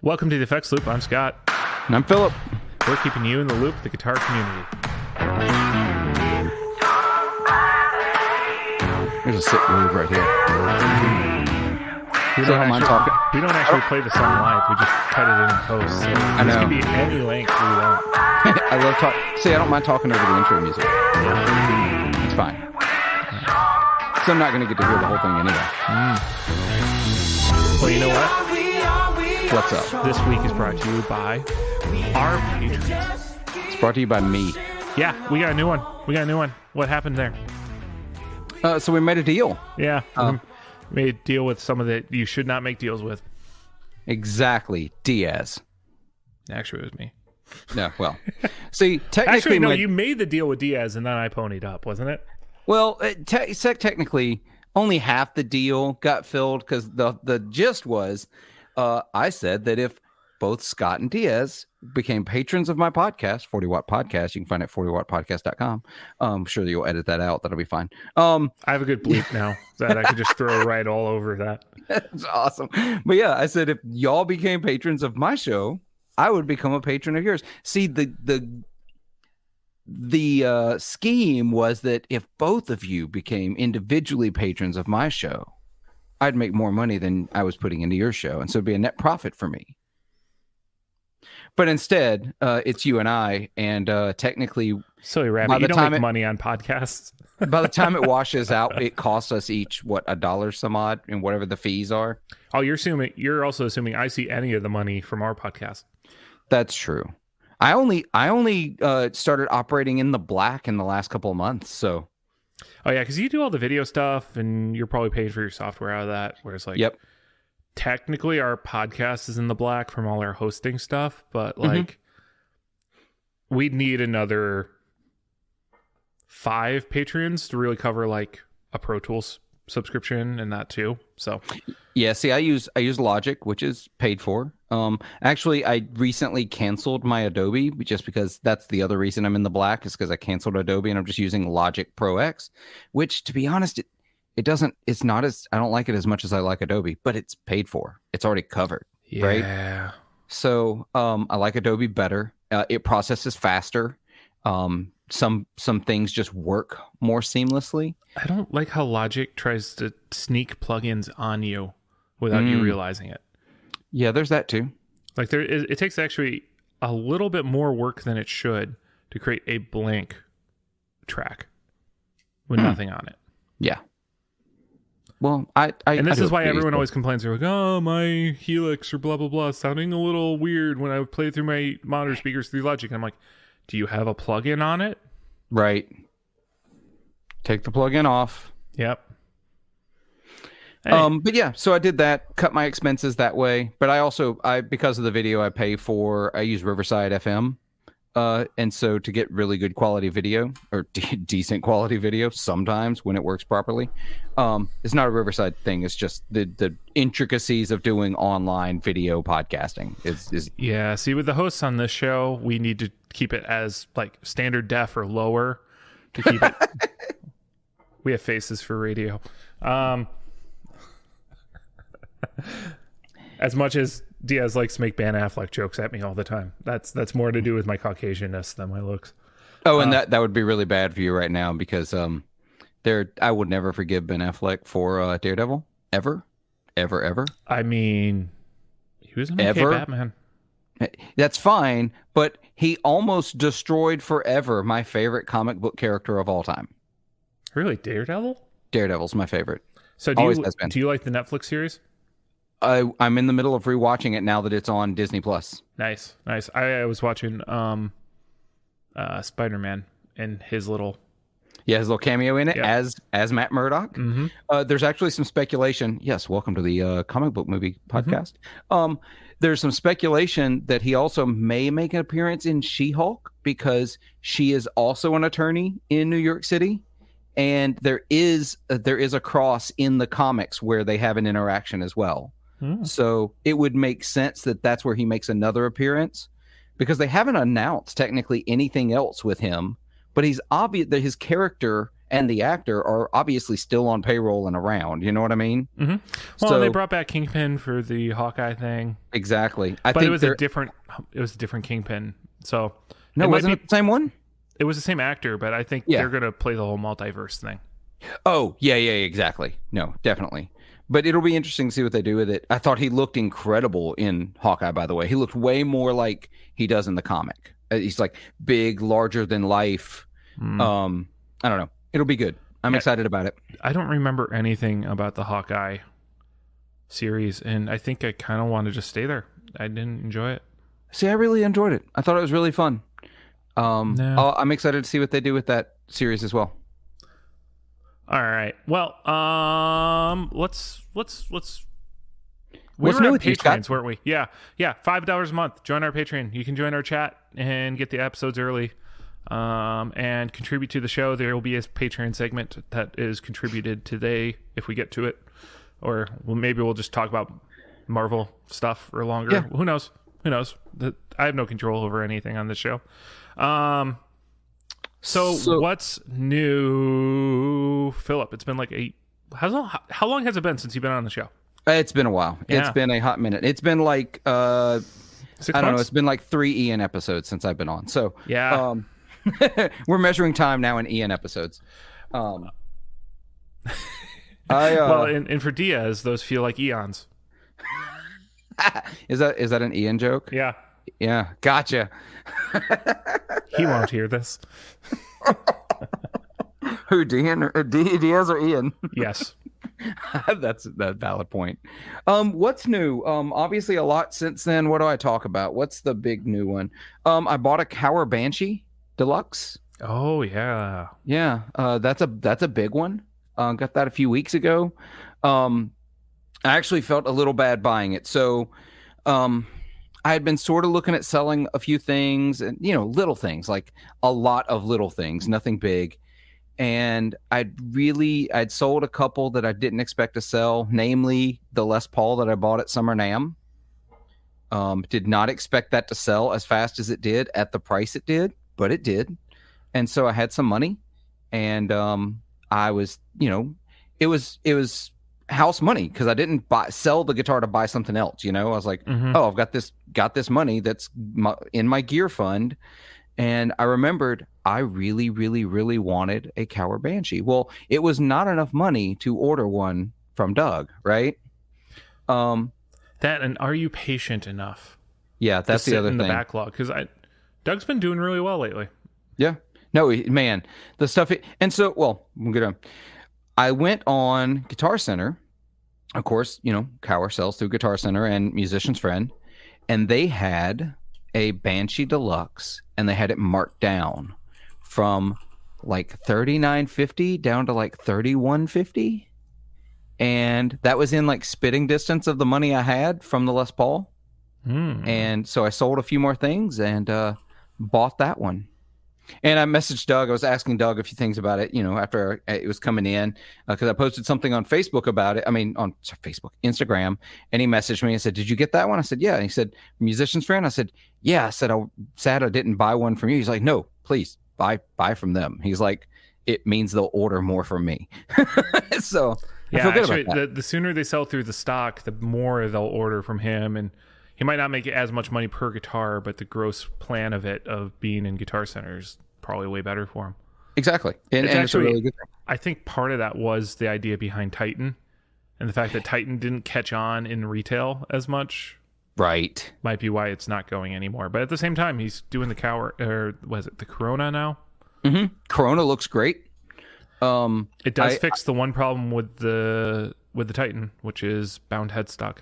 Welcome to the Effects Loop. I'm Scott. And I'm Philip. We're keeping you in the loop, the guitar community. There's a sick groove right here. We don't actually play the song live. We just cut it in post. So this can be any length we want. I love talking. See, I don't mind talking over the intro music. Yeah. It's fine. So I'm not going to get to hear the whole thing anyway. Well, you know what? What's up? This week is brought to you by our patrons. It's brought to you by me. Yeah, we got a new one. What happened there? So we made a deal. Yeah. We made a deal with someone that you should not make deals with. Exactly. Diaz. Actually, it was me. No, well. See, technically... Actually, no, you made the deal with Diaz and then I ponied up, wasn't it? Well, technically, only half the deal got filled because the gist was I said that if both Scott and Diaz became patrons of my podcast, 40 Watt Podcast, you can find it at 40wattpodcast.com. I'm sure you'll edit that out. That'll be fine. I have a good bleep now that I could just throw right all over that. That's awesome. But yeah, I said if y'all became patrons of my show, I would become a patron of yours. See, the scheme was that if both of you became individually patrons of my show, I'd make more money than I was putting into your show, and so it'd be a net profit for me. But instead, it's you and I, and technically... Silly rabbit, you don't make money on podcasts. By the time it washes out, it costs us each, $1 some odd, and whatever the fees are. Oh, you're also assuming I see any of the money from our podcast. That's true. I only started operating in the black in the last couple of months, so... Oh, yeah, because you do all the video stuff, and you're probably paid for your software out of that, whereas, like, yep. Technically, our podcast is in the black from all our hosting stuff, but, like, we'd need another 5 Patreons to really cover, like, a Pro Tools subscription and that, too, so... Yeah, see, I use Logic, which is paid for. Actually, I recently canceled my Adobe just because that's the other reason I'm in the black is because I canceled Adobe and I'm just using Logic Pro X, which, to be honest, I don't like it as much as I like Adobe, but it's paid for. It's already covered, right? Yeah. So I like Adobe better. It processes faster. Some things just work more seamlessly. I don't like how Logic tries to sneak plugins on you without you realizing it. Yeah, there's that too. Like it takes actually a little bit more work than it should to create a blank track with nothing on it. Yeah. Well, and this is why everyone always complains. They're like, "Oh, my Helix or blah blah blah, sounding a little weird when I play through my monitor speakers through Logic." And I'm like, "Do you have a plugin on it?" Right. Take the plugin off. Yep. Hey. But yeah, so I did that, cut my expenses that way. But I because of the video I use Riverside FM. And so to get really good quality video or decent quality video, sometimes when it works properly, it's not a Riverside thing. It's just the intricacies of doing online video podcasting is yeah. See, with the hosts on this show, we need to keep it as like standard def or lower to keep it. We have faces for radio. As much as Diaz likes to make Ben Affleck jokes at me all the time, that's more to do with my Caucasianness than my looks. Oh, and that would be really bad for you right now because I would never forgive Ben Affleck for Daredevil ever. I mean, he was an okay Batman. That's fine, but he almost destroyed forever my favorite comic book character of all time. Really, Daredevil? Daredevil's my favorite. So do you like the Netflix series? I'm in the middle of rewatching it now that it's on Disney Plus. Nice. I was watching Spider-Man and his little cameo in it as Matt Murdock. Mm-hmm. There's actually some speculation. Yes, welcome to the comic book movie podcast. Mm-hmm. There's some speculation that he also may make an appearance in She-Hulk because she is also an attorney in New York City. And there is a cross in the comics where they have an interaction as well. So it would make sense that that's where he makes another appearance because they haven't announced technically anything else with him, but he's obvious that his character and the actor are obviously still on payroll and around. You know what I mean? Mm-hmm. Well, they brought back Kingpin for the Hawkeye thing. Exactly. But it was a different Kingpin. So no, wasn't it the same one? It was the same actor, but I think they're going to play the whole multiverse thing. Oh, yeah, exactly. No, definitely. But it'll be interesting to see what they do with it. I thought he looked incredible in Hawkeye, by the way. He looked way more like he does in the comic. He's like big, larger than life. I don't know. It'll be good. I'm excited about it. I don't remember anything about the Hawkeye series, and I think I kind of want to just stay there. I didn't enjoy it. See, I really enjoyed it. I thought it was really fun. I'm excited to see what they do with that series as well. All right. Well, let's. We What's were new on with you, Patreons, Scott? weren't we? Yeah. $5 a month. Join our Patreon. You can join our chat and get the episodes early, and contribute to the show. There will be a Patreon segment that is contributed today if we get to it, or maybe we'll just talk about Marvel stuff for longer. Yeah. Who knows? I have no control over anything on this show. So what's new, Philip? It's been like how long has it been since you've been on the show? It's been a while. Yeah. It's been a hot minute. It's been like 6 months? I don't know. It's been like 3 Ian episodes since I've been on. So yeah, we're measuring time now in Ian episodes. Well, and for Diaz, those feel like eons. Is that an Ian joke? Yeah, gotcha. He won't hear this. Who, Diaz or Ian? Yes. That's a valid point. What's new? Obviously a lot since then. What do I talk about? What's the big new one? I bought a Cower Banshee Deluxe. Oh yeah. Yeah. That's a big one. Got that a few weeks ago. I actually felt a little bad buying it. So, I had been sort of looking at selling a few things and, little things, like a lot of little things, nothing big. And I'd sold a couple that I didn't expect to sell, namely the Les Paul that I bought at Summer NAMM. Did not expect that to sell as fast as it did at the price it did, but it did. And so I had some money, and I was, it was house money because I didn't sell the guitar to buy something else. I was like, oh, I've got this money that's in my gear fund. And I remembered I really, really, really wanted a Cower Banshee. Well, it was not enough money to order one from Doug, right? That, and are you patient enough? Yeah, that's the other thing. The backlog, because Doug's been doing really well lately. Yeah, no, man, the stuff. I'm gonna. I went on Guitar Center. Of course, Cower sells through Guitar Center and Musician's Friend, and they had a Banshee Deluxe, and they had it marked down from like $39.50 down to like $31.50, and that was in like spitting distance of the money I had from the Les Paul. And so I sold a few more things and bought that one. And I messaged Doug. I was asking Doug a few things about it, after it was coming in, because I posted something on Facebook about it. I mean, on Facebook, Instagram. And he messaged me and said, "Did you get that one?" I said, "Yeah." And he said, "Musician's Friend?" I said, "Yeah." I said, "I'm sad I didn't buy one from you." He's like, "No, please buy from them." He's like, "It means they'll order more from me." So yeah, I feel good actually, about that. The sooner they sell through the stock, the more they'll order from him. And he might not make as much money per guitar, but the gross plan of it, of being in Guitar Center, is probably way better for him. Exactly. And it's a really good thing. I think part of that was the idea behind Titan, and the fact that Titan didn't catch on in retail as much. Right. Might be why it's not going anymore. But at the same time, he's doing the the Corona now? Mm-hmm. Corona looks great. It does fix the one problem with the Titan, which is bound headstock.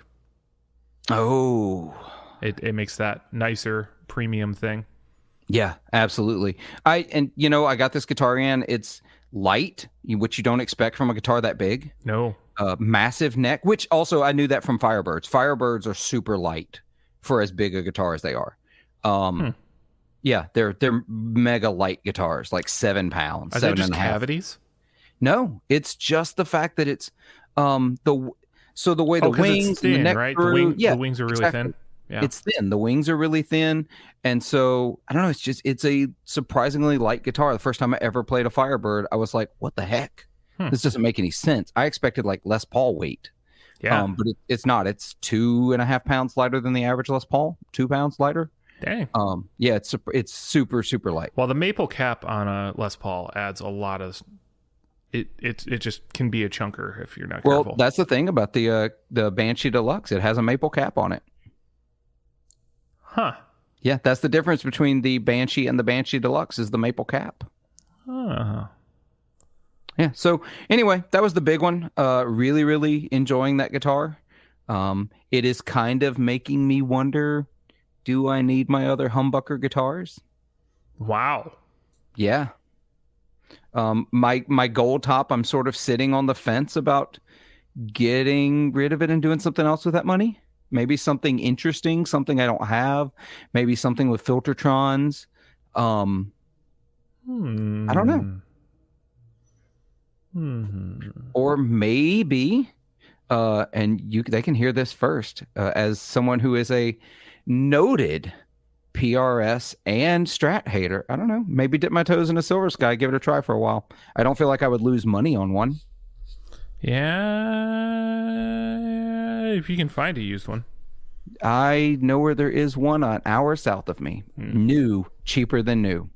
Oh. It makes that nicer premium thing. Yeah, absolutely. I got this guitar in. It's light, which you don't expect from a guitar that big. No. Massive neck, which also I knew that from Firebirds. Firebirds are super light for as big a guitar as they are. Yeah, they're mega light guitars, like 7 pounds. Are 7 they just and a half. cavities? No, it's just the fact that it's the way the wings, it's thin, and the neck right? through, The wings are really thin. Yeah. It's thin. The wings are really thin. And so, I don't know, it's a surprisingly light guitar. The first time I ever played a Firebird, I was like, what the heck? This doesn't make any sense. I expected like Les Paul weight. Yeah. But it's not. It's 2.5 pounds lighter than the average Les Paul. 2 pounds lighter. Dang. Yeah, it's super, super light. Well, the maple cap on a Les Paul adds a lot of... It just can be a chunker if you're not careful. Well, that's the thing about the Banshee Deluxe. It has a maple cap on it. Huh. Yeah, that's the difference between the Banshee and the Banshee Deluxe is the maple cap. Uh-huh. Yeah, so anyway, that was the big one. Really, really enjoying that guitar. It is kind of making me wonder, do I need my other humbucker guitars? Wow. Yeah. My gold top, I'm sort of sitting on the fence about getting rid of it and doing something else with that money. Maybe something interesting, something I don't have. Maybe something with Filtertrons. I don't know. Or maybe, and they can hear this first, as someone who is a noted PRS and Strat hater. I don't know. Maybe dip my toes in a Silver Sky, give it a try for a while. I don't feel like I would lose money on one. Yeah, if you can find a used one. I know where there is one an hour south of me. New, cheaper than new.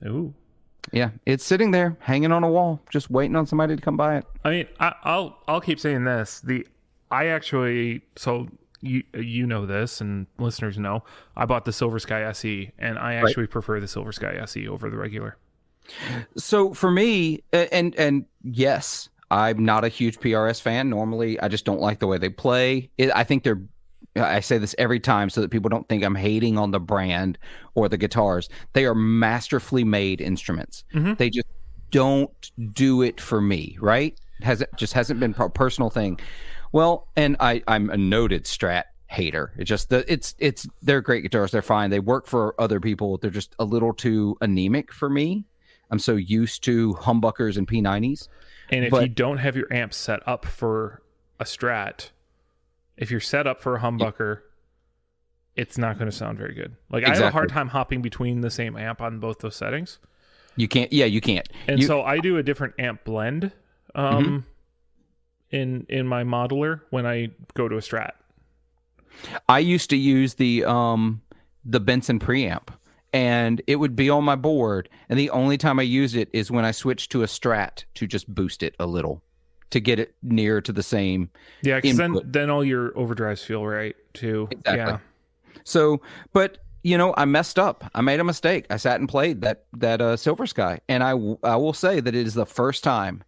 Ooh. Yeah, it's sitting there, hanging on a wall, just waiting on somebody to come buy it. I mean, I'll keep saying this. You know this, and listeners know, I bought the Silver Sky SE, and I actually prefer the Silver Sky SE over the regular. So for me, and yes, I'm not a huge PRS fan. Normally, I just don't like the way they play. I say this every time so that people don't think I'm hating on the brand or the guitars. They are masterfully made instruments. They just don't do it for me, right? Hasn't been a personal thing. Well, and I'm a noted Strat hater. They're great guitars. They're fine. They work for other people. They're just a little too anemic for me. I'm so used to humbuckers and P90s. And if you don't have your amp set up for a Strat, if you're set up for a humbucker, it's not going to sound very good. Like exactly. I have a hard time hopping between the same amp on both those settings. You can't. Yeah, you can't. And so I do a different amp blend in my modeler when I go to a Strat. I used to use the Benson preamp, and it would be on my board, and the only time I use it is when I switch to a Strat to just boost it a little to get it near to the same. Yeah, because then all your overdrives feel right too. Exactly. Yeah. So, but I messed up. I made a mistake. I sat and played that Silver Sky, and I will say that it is the first time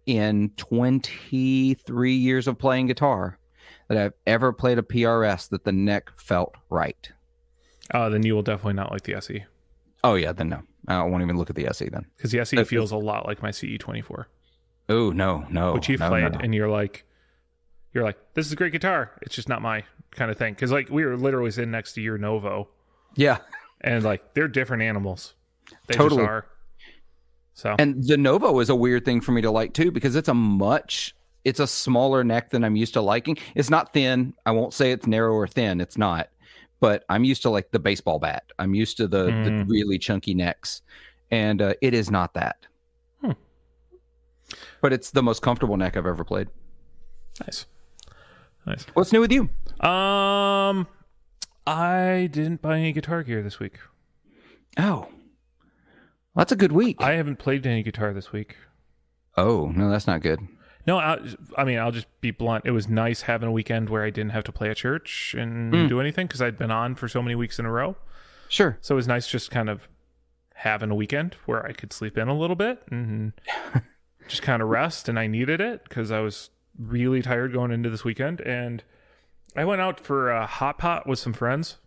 in 23 years of playing guitar that I've ever played a PRS that the neck felt right. Then you will definitely not like the SE. Oh yeah, then no. I won't even look at the SE then. Because the SE feels a lot like my CE24. Oh no. Which you've played, and you're like, this is a great guitar. It's just not my kind of thing. Because like we were literally sitting next to your Novo. Yeah. And like they're different animals. They totally just are. So. And the Novo is a weird thing for me to like too, because it's a smaller neck than I'm used to liking. It's not thin. I won't say it's narrow or thin. It's not. But I'm used to like the baseball bat. I'm used to the really chunky necks. And it is not that. But it's the most comfortable neck I've ever played. Nice. What's new with you? I didn't buy any guitar gear this week. Oh. That's a good week. I haven't played any guitar this week. Oh, no, that's not good. No, I'll just be blunt. It was nice having a weekend where I didn't have to play at church and do anything because I'd been on for so many weeks in a row. Sure. So it was nice just kind of having a weekend where I could sleep in a little bit and just kind of rest. And I needed it because I was really tired going into this weekend. And I went out for a hot pot with some friends.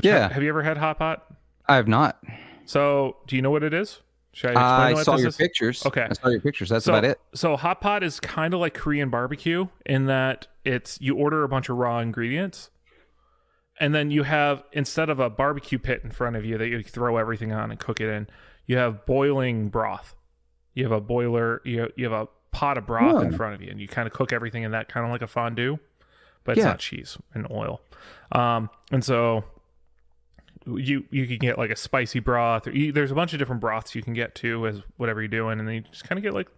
Have you ever had hot pot? I have not. So do you know what it is? Should I explain I saw your pictures. Okay. I saw your pictures. That's about it. So hot pot is kind of like Korean barbecue in that you order a bunch of raw ingredients, and then you have, instead of a barbecue pit in front of you that you throw everything on and cook it in, you have boiling broth. You have a boiler, you have a pot of broth in front of you, and you kind of cook everything in that, kind of like a fondue. but it's not cheese and oil. And so you can get like a spicy broth. There's a bunch of different broths you can get too, as whatever you're doing, and then you just kind of get like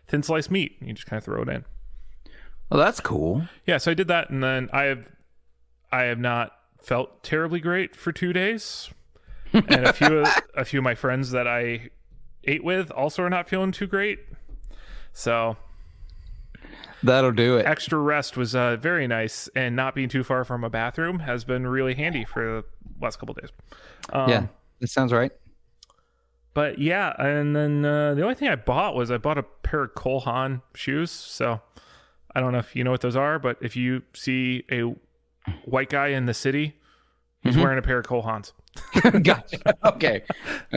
thin sliced meat, and you just kind of throw it in. Well, that's cool. Yeah, so I did that, and then I have not felt terribly great for 2 days, and a few of my friends that I ate with also are not feeling too great. So that'll do it. Extra rest was very nice, and not being too far from a bathroom has been really handy for the last couple of days. Yeah, that sounds right. But yeah, and then the only thing I bought a pair of Cole Haan shoes. So I don't know if you know what those are, but if you see a white guy in the city, he's wearing a pair of Cole Haans. Gotcha. Okay.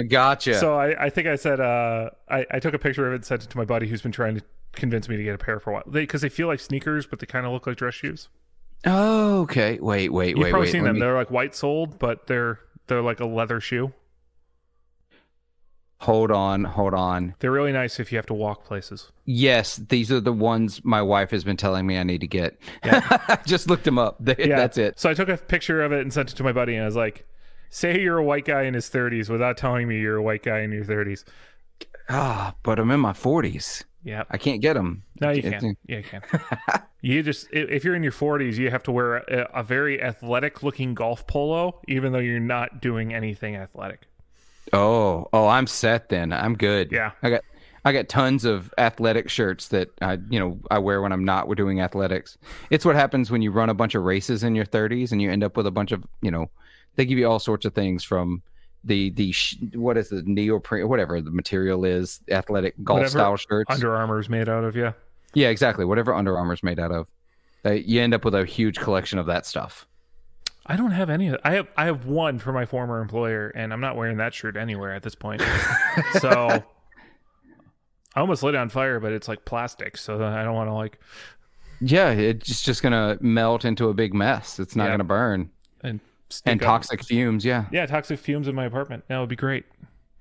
Gotcha. So I think I said, I took a picture of it and sent it to my buddy who's been trying to convince me to get a pair for a while. Because they feel like sneakers, but they kind of look like dress shoes. Oh, okay. Wait. You've probably seen them. They're like white soled, but they're like a leather shoe. Hold on. They're really nice if you have to walk places. Yes, these are the ones my wife has been telling me I need to get. Yeah. Just looked them up. That's it. So I took a picture of it and sent it to my buddy, and I was like, say you're a white guy in his 30s without telling me you're a white guy in your 30s. But I'm in my 40s. Yeah. I can't get them. No, you can. Yeah, you can. You just, if you're in your 40s, you have to wear a very athletic looking golf polo, even though you're not doing anything athletic. Oh, I'm set then. I'm good. Yeah. I got tons of athletic shirts that I wear when I'm not doing athletics. It's what happens when you run a bunch of races in your 30s and you end up with a bunch of, they give you all sorts of things from what is the neoprene, whatever the material is, athletic golf style shirts. Under Armour's made out of, yeah. Yeah, exactly. Whatever Under Armour's made out of. You end up with a huge collection of that stuff. I don't have any of it. I have one for my former employer, and I'm not wearing that shirt anywhere at this point. So I almost lit it on fire, but it's like plastic, so I don't want to like. Yeah, it's just gonna melt into a big mess. It's not gonna burn. And toxic fumes. Yeah. Yeah, toxic fumes in my apartment. That would be great.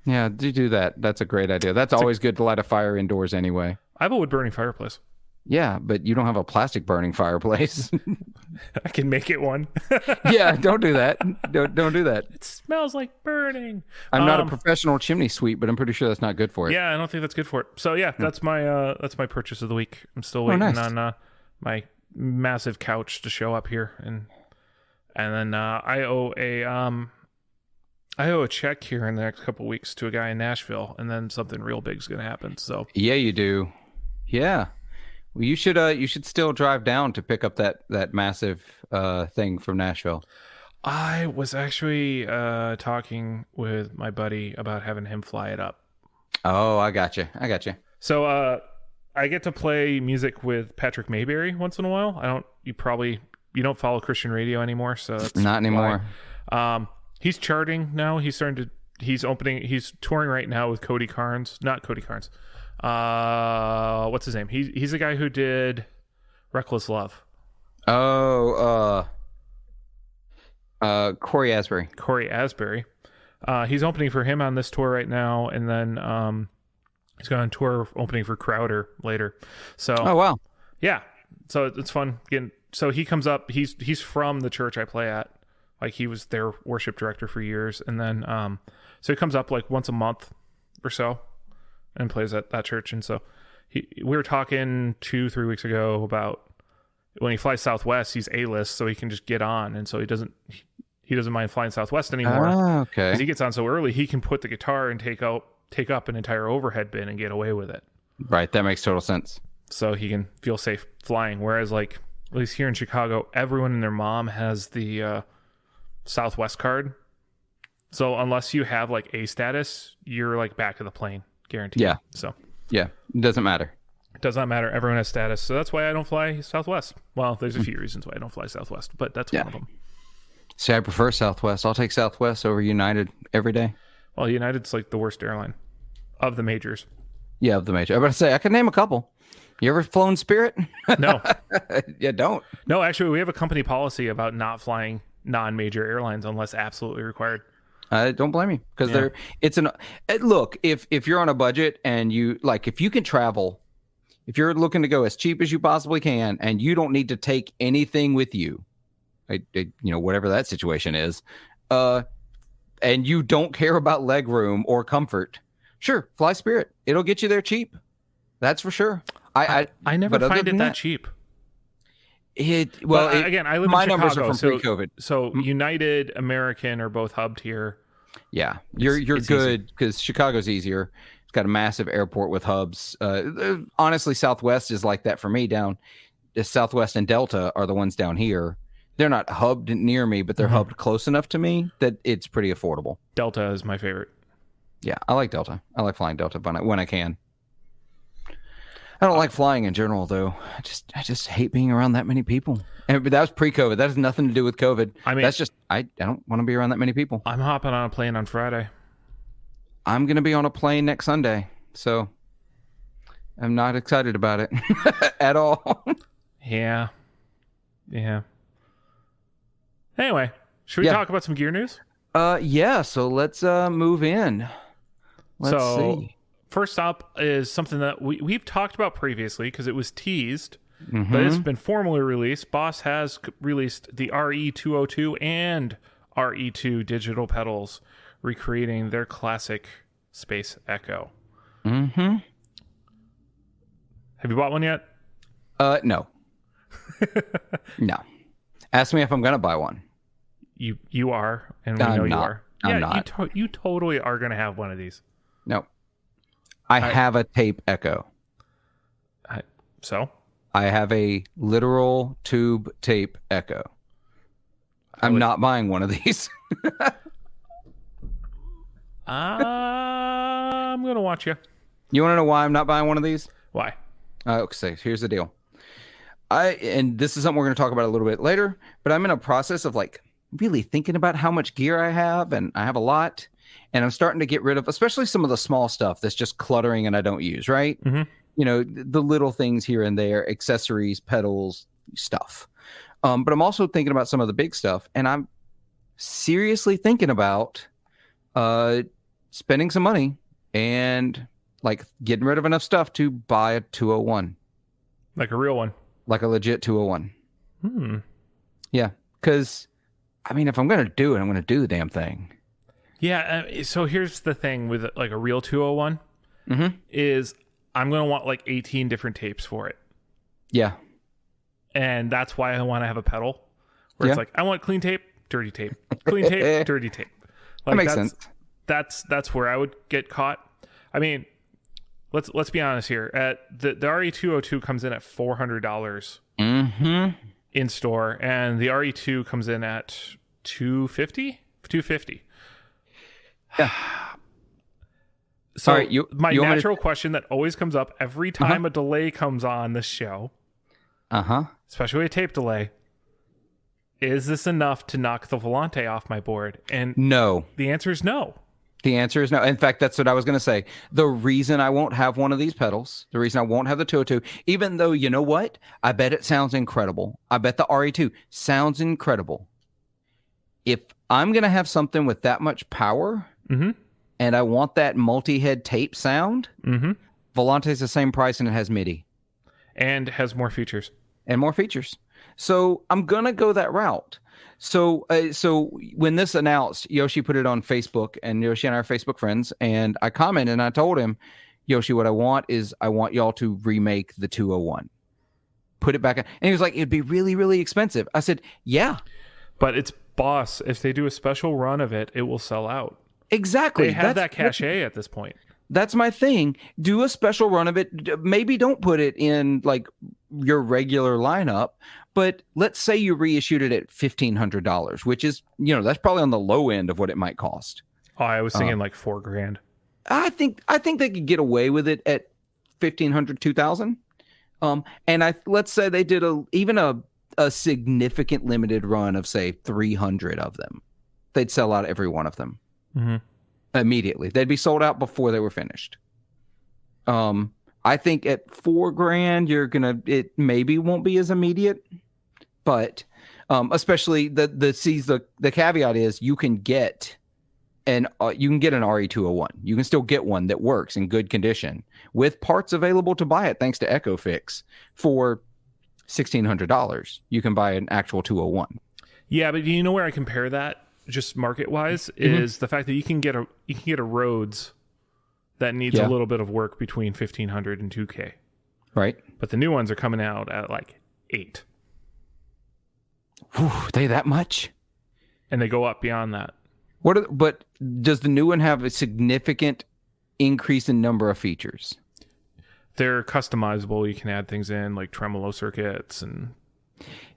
Yeah, do that. That's a great idea. That's always good to light a fire indoors anyway. I have a wood burning fireplace. Yeah, but you don't have a plastic burning fireplace. I can make it one. Yeah, don't do that. Don't do that. It smells like burning. I'm not a professional chimney sweep, but I'm pretty sure that's not good for it. Yeah, I don't think that's good for it. So yeah, that's my purchase of the week. I'm still waiting on my massive couch to show up here, and then I owe a check here in the next couple of weeks to a guy in Nashville, and then something real big is going to happen. So yeah, you do. Yeah. Well, you should still drive down to pick up that massive thing from Nashville. I was actually talking with my buddy about having him fly it up. Oh, I got you. So I get to play music with Patrick Mayberry once in a while. You don't follow Christian radio anymore, so that's not anymore. He's charting now. He's touring right now with Cody Carnes. Not Cody Carnes. What's his name? He's the guy who did Reckless Love. Oh, Corey Asbury. He's opening for him on this tour right now, and then he's going on tour opening for Crowder later. So oh wow, yeah. So it's fun. So he comes up. He's from the church I play at. Like he was their worship director for years, and then so he comes up like once a month or so and plays at that church. And so we were talking 2-3 weeks ago about when he flies Southwest, he's A-list, so he can just get on, and so he doesn't mind flying Southwest anymore. Okay. Because he gets on so early, he can put the guitar and take up an entire overhead bin and get away with it. Right, that makes total sense. So he can feel safe flying. Whereas, like, at least here in Chicago, everyone and their mom has the Southwest card. So unless you have like A status, you're like back of the plane, guaranteed. Yeah. So yeah, it doesn't matter. It does not matter. Everyone has status. So that's why I don't fly Southwest. Well, there's a few reasons why I don't fly Southwest, but that's one of them. See, I prefer Southwest. I'll take Southwest over United every day. Well, United's like the worst airline of the majors. Yeah, of the major. I was about to say, I could name a couple. You ever flown Spirit? No. Yeah, don't. No, actually, we have a company policy about not flying non-major airlines unless absolutely required. I don't blame you, because look, if you're on a budget and if you can travel, if you're looking to go as cheap as you possibly can, and you don't need to take anything with you, whatever that situation is, and you don't care about leg room or comfort, sure, fly Spirit. It'll get you there cheap. That's for sure. I never find it that cheap. Again, I live in Chicago. My numbers are from pre-COVID. So United, American are both hubbed here. Yeah, you're good because Chicago's easier. It's got a massive airport with hubs. Honestly, Southwest is like that for me. Down Southwest and Delta are the ones down here. They're not hubbed near me, but they're hubbed close enough to me that it's pretty affordable. Delta is my favorite. Yeah, I like Delta. I like flying Delta when I can. I don't like flying in general, though. I just hate being around that many people. But that was pre-COVID. That has nothing to do with COVID. I mean, that's just I don't want to be around that many people. I'm hopping on a plane on Friday. I'm going to be on a plane next Sunday, so I'm not excited about it at all. Yeah. Anyway, should we talk about some gear news? Yeah. So let's move in. Let's see. First up is something that we've talked about previously because it was teased, but it's been formally released. Boss has released the RE202 and RE2 digital pedals, recreating their classic Space Echo. Mm-hmm. Have you bought one yet? No. No. Ask me if I'm going to buy one. You are, and we know you are. I'm not. You totally are going to have one of these. No. I have a tape Echo. So? I have a literal tube tape Echo. I'm not buying one of these. I'm going to watch you. You want to know why I'm not buying one of these? Why? Okay, here's the deal. And this is something we're going to talk about a little bit later, but I'm in a process of really thinking about how much gear I have, and I have a lot. And I'm starting to get rid of, especially some of the small stuff that's just cluttering and I don't use, right? Mm-hmm. The little things here and there, accessories, pedals, stuff. But I'm also thinking about some of the big stuff. And I'm seriously thinking about spending some money and getting rid of enough stuff to buy a 201. Like a real one. Like a legit 201. Yeah. Because, if I'm going to do it, I'm going to do the damn thing. Yeah, so here's the thing with a real 201 is I'm going to want 18 different tapes for it. Yeah. And that's why I want to have a pedal where it's I want clean tape, dirty tape, clean tape, dirty tape. That makes sense. That's where I would get caught. I mean, let's be honest here. At the RE202 comes in at $400 in store, and the RE2 comes in at $250. Yeah. So my natural question that always comes up every time a delay comes on this show, especially a tape delay, is this enough to knock the Volante off my board? And no. The answer is no. The answer is no. In fact, that's what I was going to say. The reason I won't have one of these pedals, the reason I won't have the 202, even though, you know what? I bet it sounds incredible. I bet the RE2 sounds incredible. If I'm going to have something with that much power... and I want that multi-head tape sound, Volante is the same price and it has MIDI. And has more features. So I'm going to go that route. So when this announced, Yoshi put it on Facebook, and Yoshi and I are Facebook friends, and I commented and I told him, Yoshi, what I want is I want y'all to remake the 201. Put it back on. And he was like, it'd be really, really expensive. I said, yeah. But it's Boss. If they do a special run of it, it will sell out. Exactly. They have that cachet at this point. That's my thing. Do a special run of it. Maybe don't put it in your regular lineup, but let's say you reissued it at $1,500, which is, that's probably on the low end of what it might cost. Oh, I was thinking $4,000. I think they could get away with it at $1,500, $2,000. And let's say they did even a significant limited run of say 300 of them. They'd sell out every one of them. Immediately. They'd be sold out before they were finished. I think at $4,000 it maybe won't be as immediate, but especially the caveat is you can get and you can get an RE201. You can still get one that works in good condition with parts available to buy it thanks to EchoFix for $1,600. You can buy an actual 201. Yeah, but you know where I compare that, just market wise, is the fact that you can get a Rhodes that needs a little bit of work between $1,500 and $2,000. Right. But the new ones are coming out at like $8,000. Whew, they that much? And they go up beyond that. But does the new one have a significant increase in number of features? They're customizable. You can add things in like tremolo circuits and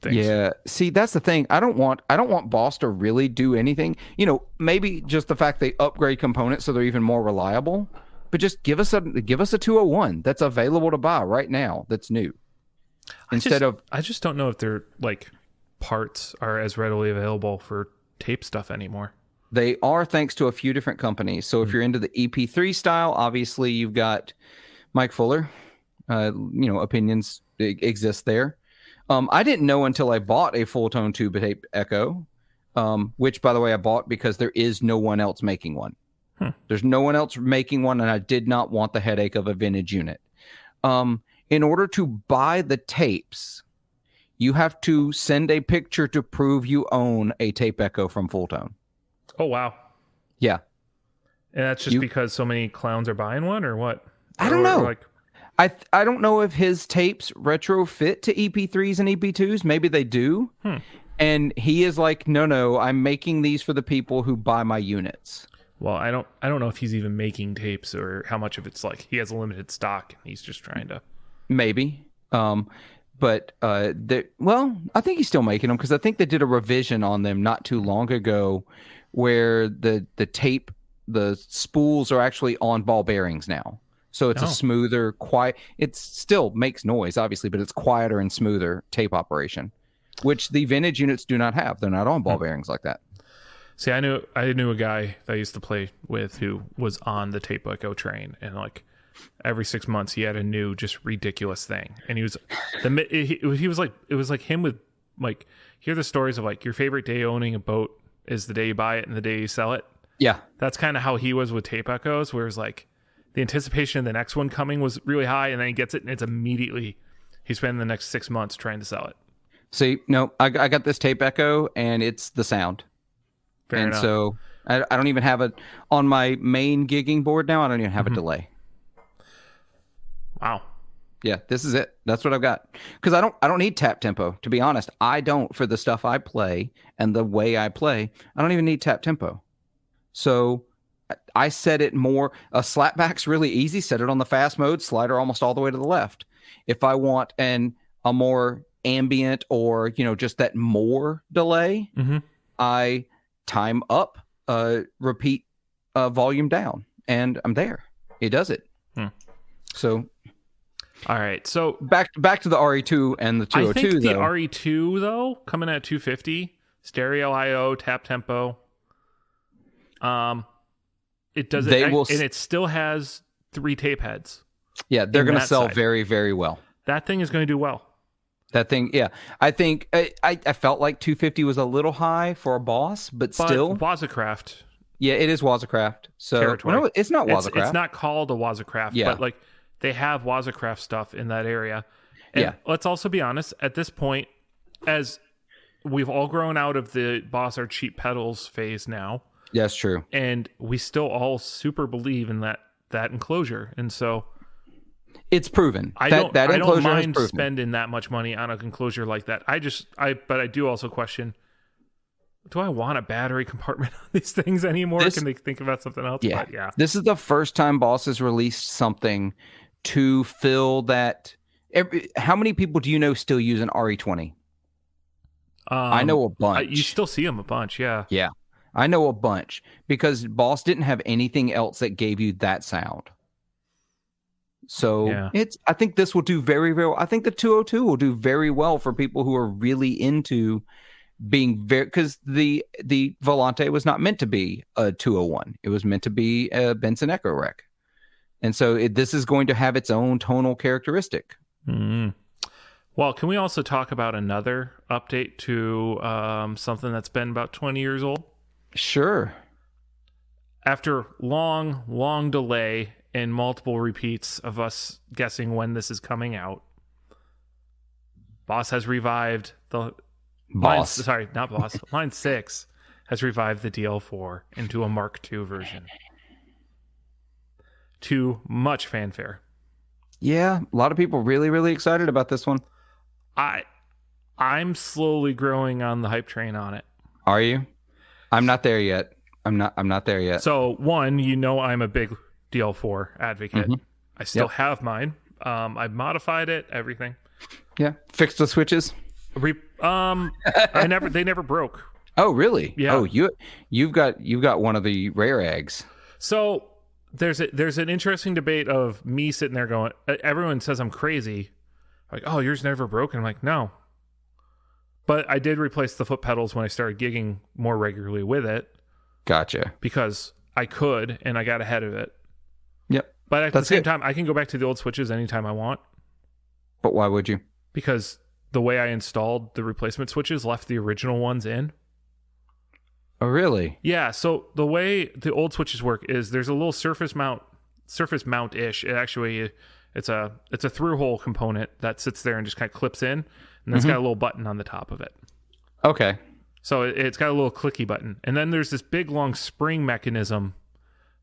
things. Yeah. See, that's the thing. I don't want Boss to really do anything. You know, maybe just the fact they upgrade components so they're even more reliable. But just give us a 201 that's available to buy right now. That's new. I just don't know if their like parts are as readily available for tape stuff anymore. They are, thanks to a few different companies. So if you're into the EP3 style, obviously you've got Mike Fuller. Opinions exist there. I didn't know until I bought a full tone tube tape Echo, which, by the way, I bought because there is no one else making one. There's no one else making one, and I did not want the headache of a vintage unit. In order to buy the tapes, you have to send a picture to prove you own a tape Echo from Full Tone. Oh, wow. Yeah. And that's just because so many clowns are buying one, or what? I don't know. I don't know if his tapes retrofit to EP3s and EP2s. Maybe they do. And he is like, no, I'm making these for the people who buy my units. Well, I don't know if he's even making tapes or how much of it's like he has a limited stock and he's just trying to. Maybe. But I think he's still making them because I think they did a revision on them not too long ago where the tape, the spools are actually on ball bearings now. So it's a smoother, quiet. It still makes noise, obviously, but it's quieter and smoother tape operation, which the vintage units do not have. They're not on ball bearings like that. See, I knew a guy that I used to play with who was on the Tape Echo train, and like every 6 months he had a new, just ridiculous thing, and he was like, it was like him with like, hear the stories of like your favorite day owning a boat is the day you buy it and the day you sell it. Yeah, that's kind of how he was with Tape Echoes, where it's like the anticipation of the next one coming was really high, and then he gets it, and it's immediately he's spending the next 6 months trying to sell it. See, no, I got this Tape Echo, and it's the sound. Fair enough. So I don't even have it on my main gigging board now. I don't even have a delay. Wow. Yeah, this is it. That's what I've got. Because I don't need tap tempo. To be honest, I don't, for the stuff I play and the way I play. I don't even need tap tempo. So I set it more. A slapback's really easy. Set it on the fast mode. Slider almost all the way to the left. If I want a more ambient or just that more delay, I time up, repeat, volume down, and I'm there. It does it. So, all right. So back to the RE2 and the 202. I think the RE2 though, coming at $250, stereo I/O, tap tempo. It does it, and it still has 3 tape heads. Yeah, they're going to sell very, very well. That thing is going to do well. That thing, yeah. I think I felt like 250 was a little high for a Boss, but still. Wazacraft. Yeah, it is Wazacraft. So no, it's not Wazacraft. It's not called a Wazacraft, but like they have Wazacraft stuff in that area. And let's also be honest, at this point, as we've all grown out of the Boss are cheap pedals phase now. Yeah, that's true. And we still all super believe in that enclosure. And so it's proven. I don't mind spending that much money on a enclosure like that. But I do also question, do I want a battery compartment on these things anymore? Can they think about something else? Yeah. But yeah. This is the first time Boss has released something to fill that. How many people do you know still use an RE20? I know a bunch. You still see them a bunch, yeah. Yeah. I know a bunch because Boss didn't have anything else that gave you that sound. So I think this will do very, very well. I think the 202 will do very well for people who are really into being very, because the Volante was not meant to be a 201. It was meant to be a Benson Echo Rec. And so this is going to have its own tonal characteristic. Well, can we also talk about another update to something that's been about 20 years old? Sure. after long delay and multiple repeats of us guessing when this is coming out, Boss has revived the... Line 6 has revived the DL4 into a Mark II version. To much fanfare. Yeah, a lot of people really, really excited about this one. I'm slowly growing on the hype train on it. Are you? I'm not there yet. I'm not there yet. So, one, I'm a big DL4 advocate. Mm-hmm. I still have mine. I've modified it, everything. Yeah, fixed the switches. They never broke. Oh, really? Yeah. Oh, you've got one of the rare eggs. So there's an interesting debate of me sitting there going, everyone says I'm crazy. Like, oh, yours never broke. And I'm like, no. But I did replace the foot pedals when I started gigging more regularly with it. Gotcha. Because I could, and I got ahead of it. Yep. But at the same time, I can go back to the old switches anytime I want. But why would you? Because the way I installed the replacement switches left the original ones in. Oh, really? Yeah. So the way the old switches work is there's a little surface mount-ish. It's a through hole component that sits there and just kind of clips in, and then it's got a little button on the top of it. Okay. So it's got a little clicky button, and then there's this big long spring mechanism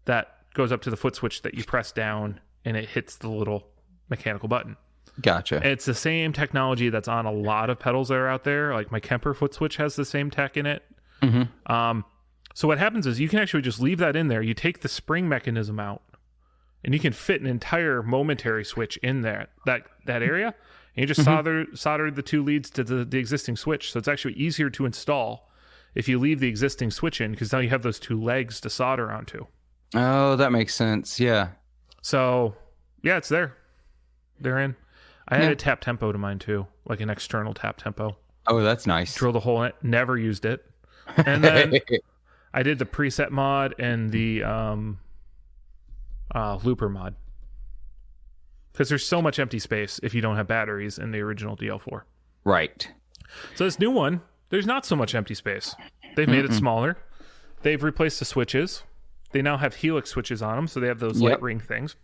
that goes up to the foot switch that you press down, and it hits the little mechanical button. Gotcha. It's the same technology that's on a lot of pedals that are out there. Like my Kemper foot switch has the same tech in it. Mm-hmm. So what happens is you can actually just leave that in there. You take the spring mechanism out, and you can fit an entire momentary switch in there, that area. And you just solder the two leads to the existing switch. So it's actually easier to install if you leave the existing switch in, because now you have those two legs to solder onto. Oh, that makes sense. Yeah. So, yeah, it's there. They're in. I had a tap tempo to mine too, like an external tap tempo. Oh, that's nice. Drilled a hole in it, never used it. And then I did the preset mod and the looper mod. Because there's so much empty space if you don't have batteries in the original DL4. Right. So this new one, there's not so much empty space. They've made it smaller. They've replaced the switches. They now have Helix switches on them, so they have those light ring things.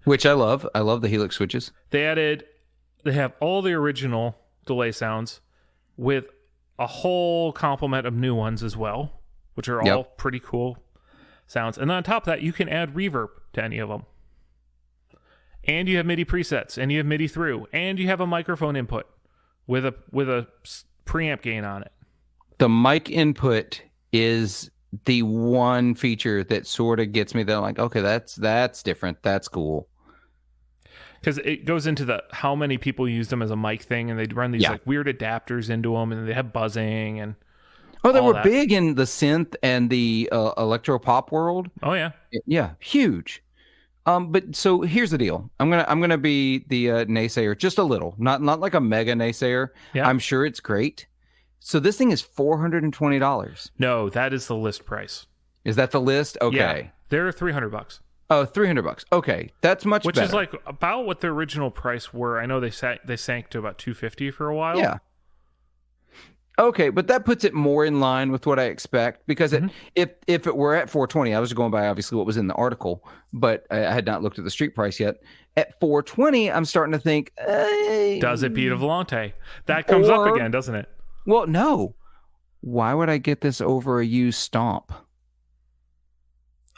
Which I love. I love the Helix switches. They have all the original delay sounds with a whole complement of new ones as well, which are all pretty cool sounds. And then on top of that, you can add reverb to any of them. And you have MIDI presets, and you have MIDI through, and you have a microphone input with a preamp gain on it. The mic input is the one feature that sort of gets me there. Like, okay, that's different. That's cool. Because it goes into how many people use them as a mic thing, and they run these like weird adapters into them, and they have buzzing and. Oh, they were big in the synth and the electro pop world. Oh yeah, yeah, huge. But so here's the deal. I'm gonna be the naysayer just a little, not like a mega naysayer. Yeah. I'm sure it's great. So this thing is $420. No, that is the list price. Is that the list? Okay. Yeah, they're $300. Oh, $300. Okay, that's much better. Which is like about what the original price were. I know they sank to about $250 for a while. Yeah. Okay, but that puts it more in line with what I expect, because if it were at $420, I was going by obviously what was in the article, but I had not looked at the street price yet. At $420, I'm starting to think, does it beat a Volante? That comes up again, doesn't it? Well, no. Why would I get this over a used Stomp?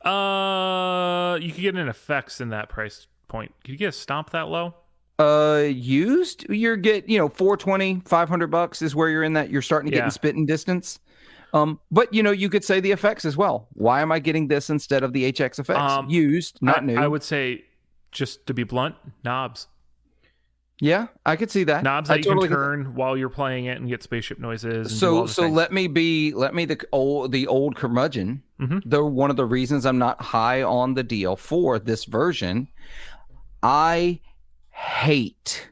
You could get an effects in that price point. Could you get a Stomp that low? Used, you're $420, $500 is where you're in that. You're starting to get in spitting distance. But you could say the effects as well. Why am I getting this instead of the HX effects? Used, not new. I would say, just to be blunt, knobs. Yeah, I could see that. Knobs that you can turn while you're playing it and get spaceship noises. So let me the old curmudgeon. They're one of the reasons I'm not high on the DL4 this version. I hate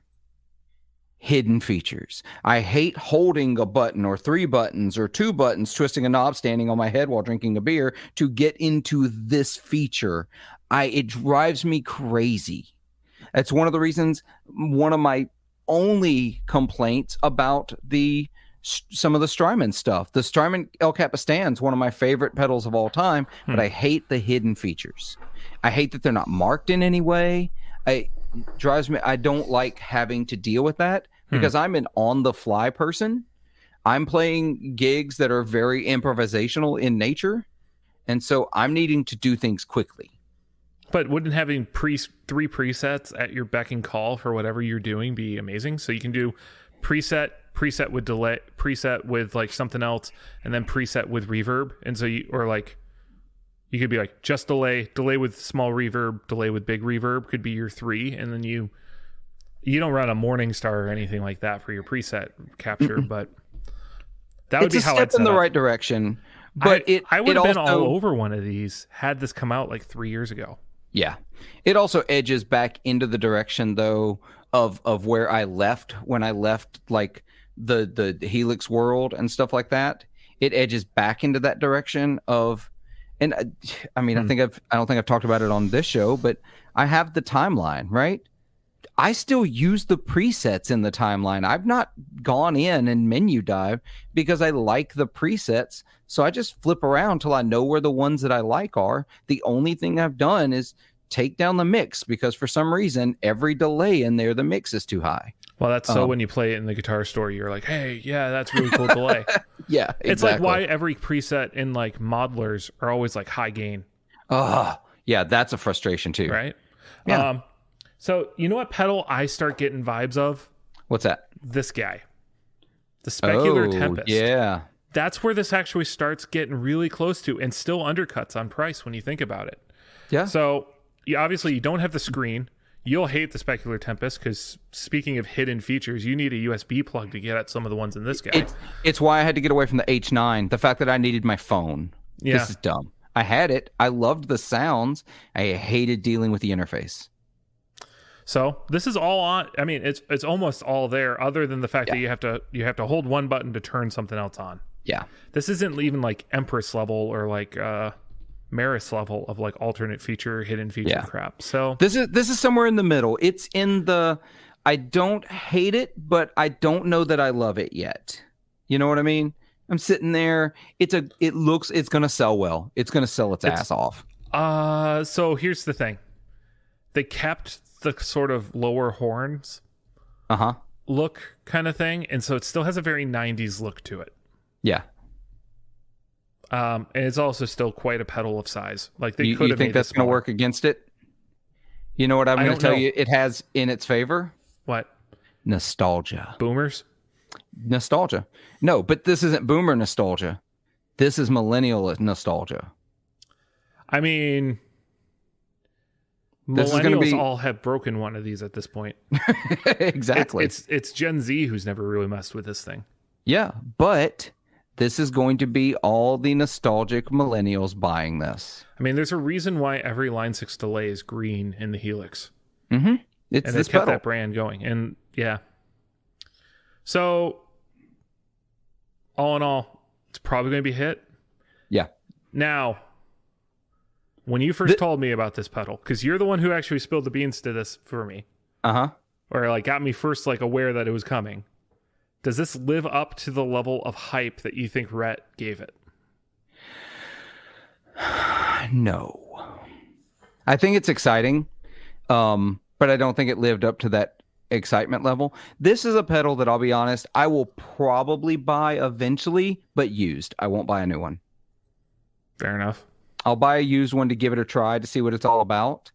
hidden features. I hate holding a button or 3 buttons or 2 buttons, twisting a knob, standing on my head while drinking a beer to get into this feature. It drives me crazy. That's one of the reasons, one of my only complaints about the some of the Strymon stuff. The Strymon El Capistan's one of my favorite pedals of all time, but I hate the hidden features. I hate that they're not marked in any way. It drives me. I don't like having to deal with that because I'm an on-the-fly person. I'm playing gigs that are very improvisational in nature, and so I'm needing to do things quickly. But wouldn't having 3 presets at your beck and call for whatever you're doing be amazing? So you can do preset with delay, preset with like something else, and then preset with reverb. And so you could be like just delay with small reverb, delay with big reverb could be your 3, and then you don't run a Morningstar or anything like that for your preset capture, but that would be how I'd set in the up. right direction. But I would have been all over one of these had this come out like 3 years ago. Yeah. It also edges back into the direction, though, of where I left when I left like the Helix world and stuff like that. It edges back into that direction of, and I mean, I don't think I've talked about it on this show, but I have the timeline, right? I still use the presets in the timeline. I've not gone in and menu dive because I like the presets. So I just flip around till I know where the ones that I like are. The only thing I've done is take down the mix because for some reason, every delay in there, the mix is too high. Well, that's so when you play it in the guitar store, you're like, hey, yeah, that's really cool delay. Yeah, exactly. It's like why every preset in like modelers are always like high gain. Yeah, that's a frustration too. Right? Yeah. So you know what pedal I start getting vibes of? What's that? This guy. The Specular Tempest. Yeah. That's where this actually starts getting really close to and still undercuts on price when you think about it. Yeah. So obviously you don't have the screen. You'll hate the Specular Tempest because speaking of hidden features, you need a USB plug to get at some of the ones in this guy. It's why I had to get away from the H9. The fact that I needed my phone. Yeah. This is dumb. I had it. I loved the sounds. I hated dealing with the interface. So this is all on. I mean, it's almost all there, other than the fact that you have to hold one button to turn something else on. Yeah. This isn't even like Empress level or like Maris level of like alternate feature, hidden feature crap. So this is somewhere in the middle. It's in the I don't hate it, but I don't know that I love it yet. You know what I mean? I'm sitting there. It's gonna sell well. It's gonna sell its ass off. So here's the thing. They kept the sort of lower horns look kind of thing, and so it still has a very 90s look to it. Yeah. And it's also still quite a pedal of size. Like they could have. You think that's going to work against it? You know what I'm going to tell you? It has in its favor. What? Nostalgia. Boomers. Nostalgia. No, but this isn't boomer nostalgia. This is millennial nostalgia. I mean, millennials all have broken one of these at this point. Exactly. It's Gen Z who's never really messed with this thing. Yeah, but this is going to be all the nostalgic millennials buying this. I mean, there's a reason why every Line 6 delay is green in the Helix. Mm-hmm. It's and this they kept pedal. that brand going. And yeah. So, all in all, it's probably going to be a hit. Yeah. Now, when you first told me about this pedal, because you're the one who actually spilled the beans to this for me. Or like got me first like aware that it was coming. Does this live up to the level of hype that you think Rhett gave it? No. I think it's exciting, but I don't think it lived up to that excitement level. This is a pedal that I'll be honest, I will probably buy eventually, but used. I won't buy a new one. Fair enough. I'll buy a used one to give it a try to see what it's all about.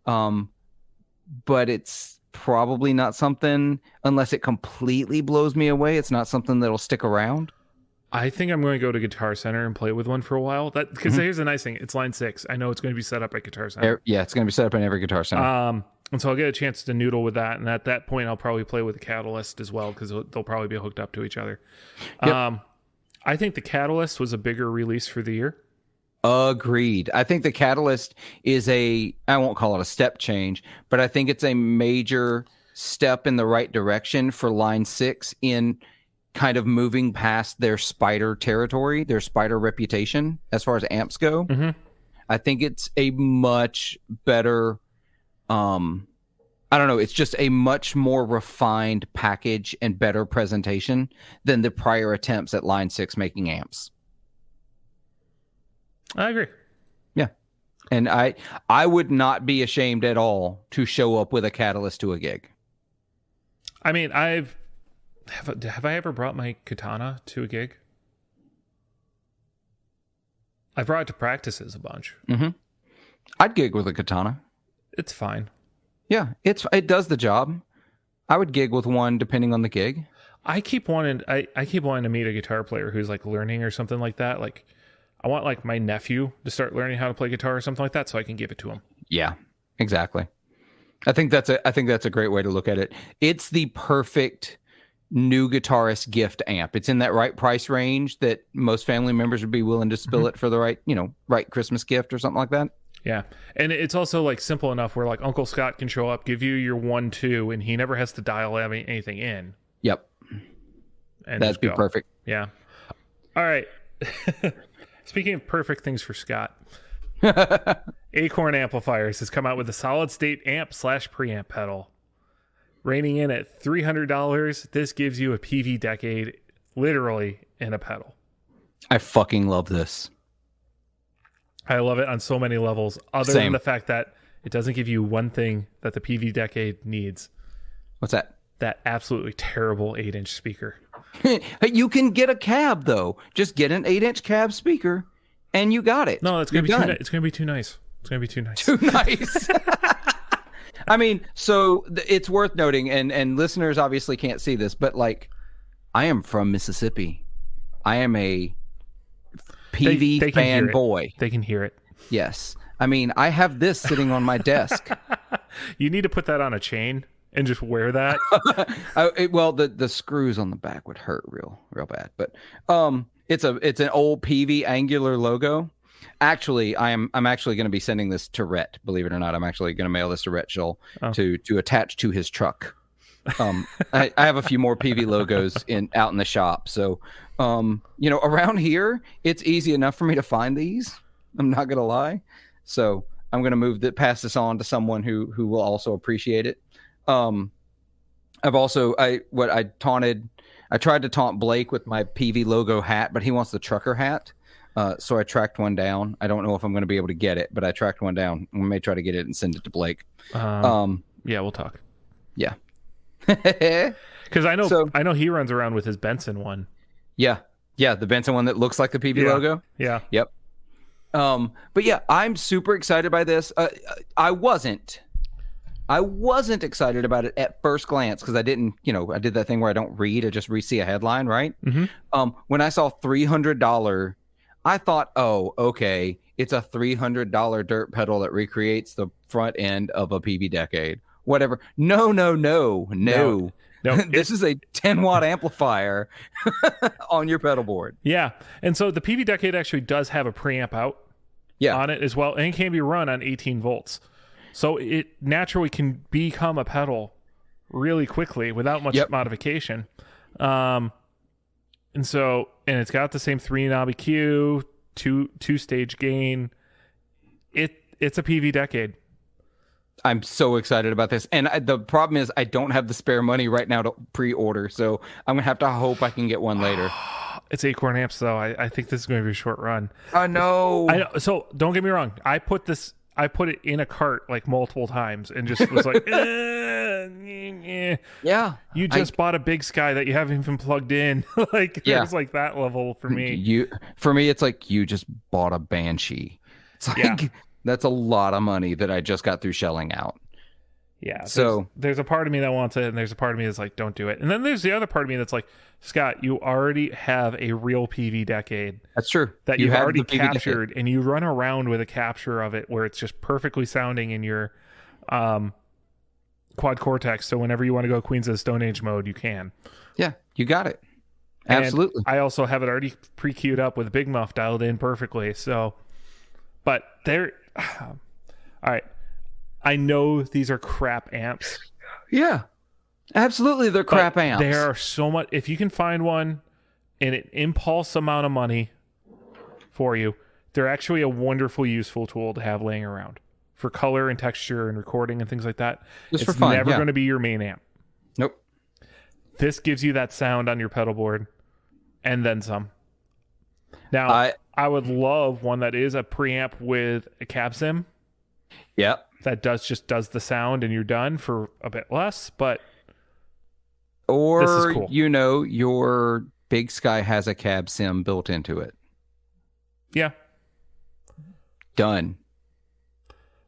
But it's probably not something, unless it completely blows me away, it's not something that'll stick around. I think I'm going to go to Guitar Center and play with one for a while. That because here's the nice thing, it's Line 6. I know it's going to be set up at Guitar Center. Yeah, it's going to be set up in every Guitar Center. And so I'll get a chance to noodle with that, and at that point I'll probably play with the Catalyst as well because they'll probably be hooked up to each other. Yep. I think the Catalyst was a bigger release for the year. Agreed. I think the Catalyst is I won't call it a step change, but I think it's a major step in the right direction for Line 6 in kind of moving past their Spider territory, their Spider reputation as far as amps go. I think it's a much better I don't know. It's just a much more refined package and better presentation than the prior attempts at Line 6 making amps. I agree. Yeah. And I would not be ashamed at all to show up with a Catalyst to a gig. I mean, have I ever brought my Katana to a gig? I brought it to practices a bunch. Mm-hmm. I'd gig with a Katana. It's fine. Yeah, it does the job. I would gig with one depending on the gig. I keep wanting to meet a guitar player who's like learning or something like that. Like, I want like my nephew to start learning how to play guitar or something like that, so I can give it to him. Yeah, exactly. I think that's a great way to look at it. It's the perfect new guitarist gift amp. It's in that right price range that most family members would be willing to spill it for the right Christmas gift or something like that. Yeah. And it's also like simple enough where like Uncle Scott can show up, give you your 1-2, and he never has to dial anything in. Yep. And that'd be perfect. Yeah. All right. Speaking of perfect things for Scott, Acorn Amplifiers has come out with a solid state amp / preamp pedal. Reining in at $300, this gives you a PV Decade literally in a pedal. I fucking love this. I love it on so many levels, other than the fact that it doesn't give you one thing that the PV Decade needs. What's that? That absolutely terrible 8-inch speaker. You can get a cab, though. Just get an 8-inch cab speaker, and you got it. No, it's going to be it's going to be too nice. It's going to be too nice. Too nice. I mean, so it's worth noting, and listeners obviously can't see this, but like, I am from Mississippi. I am a PV fanboy. They can hear it. Yes. I mean, I have this sitting on my desk. You need to put that on a chain and just wear that. Well, the screws on the back would hurt real bad. But it's an old PV Angular logo. Actually, I'm actually going to be sending this to Rhett. Believe it or not, I'm actually going to mail this to Rhett Schull to attach to his truck. I have a few more PV logos out in the shop. So, around here, it's easy enough for me to find these. I'm not going to lie. So I'm going to pass this on to someone who will also appreciate it. I tried to taunt Blake with my PV logo hat, but he wants the trucker hat. So I tracked one down. I don't know if I'm going to be able to get it, but I tracked one down. We may try to get it and send it to Blake. Yeah, we'll talk. Yeah. Because I know he runs around with his Benson one. Yeah, the Benson one that looks like the PV logo. Yeah. Yep. But yeah, I'm super excited by this. I wasn't excited about it at first glance because I didn't, I did that thing where I don't read, I just see a headline, right? Mm-hmm. When I saw $300, I thought, oh, okay, it's a $300 dirt pedal that recreates the front end of a PV Decade. Whatever. No. This is a 10-watt amplifier on your pedal board. Yeah. And so the PV Decade actually does have a preamp out on it as well, and can be run on 18 volts. So it naturally can become a pedal really quickly without much modification. And it's got the same 3-knob EQ, two-stage gain. It's a PV Decade. I'm so excited about this. And the problem is I don't have the spare money right now to pre-order. So I'm going to have to hope I can get one later. It's Acorn Amps, though. I think this is going to be a short run. I know. So don't get me wrong. I put it in a cart like multiple times and just was like, yeah. You just bought a Big Sky that you haven't even plugged in. There's like that level for me. For me, it's like you just bought a Banshee. It's like that's a lot of money that I just got through shelling out. Yeah. So there's a part of me that wants it, and there's a part of me that's like, don't do it. And then there's the other part of me that's like, Scott, you already have a real PV Decade. That's true. That you've already captured, and you run around with a capture of it where it's just perfectly sounding in your quad cortex. So whenever you want to go Queens of the Stone Age mode, you can. Yeah, you got it. Absolutely. And I also have it already pre-queued up with Big Muff dialed in perfectly. So, but all right. I know these are crap amps. Yeah, absolutely. They're crap amps. There are so much. If you can find one in an impulse amount of money for you, they're actually a wonderful, useful tool to have laying around. for color and texture and recording and things like that. Just it's for fun. never going to be your main amp. Nope. This gives you that sound on your pedal board and then some. Now, I would love one that is a preamp with a cab sim. Yeah. That just does the sound and you're done for a bit less, but or this is cool. Your Big Sky has a cab sim built into it. Yeah. Done.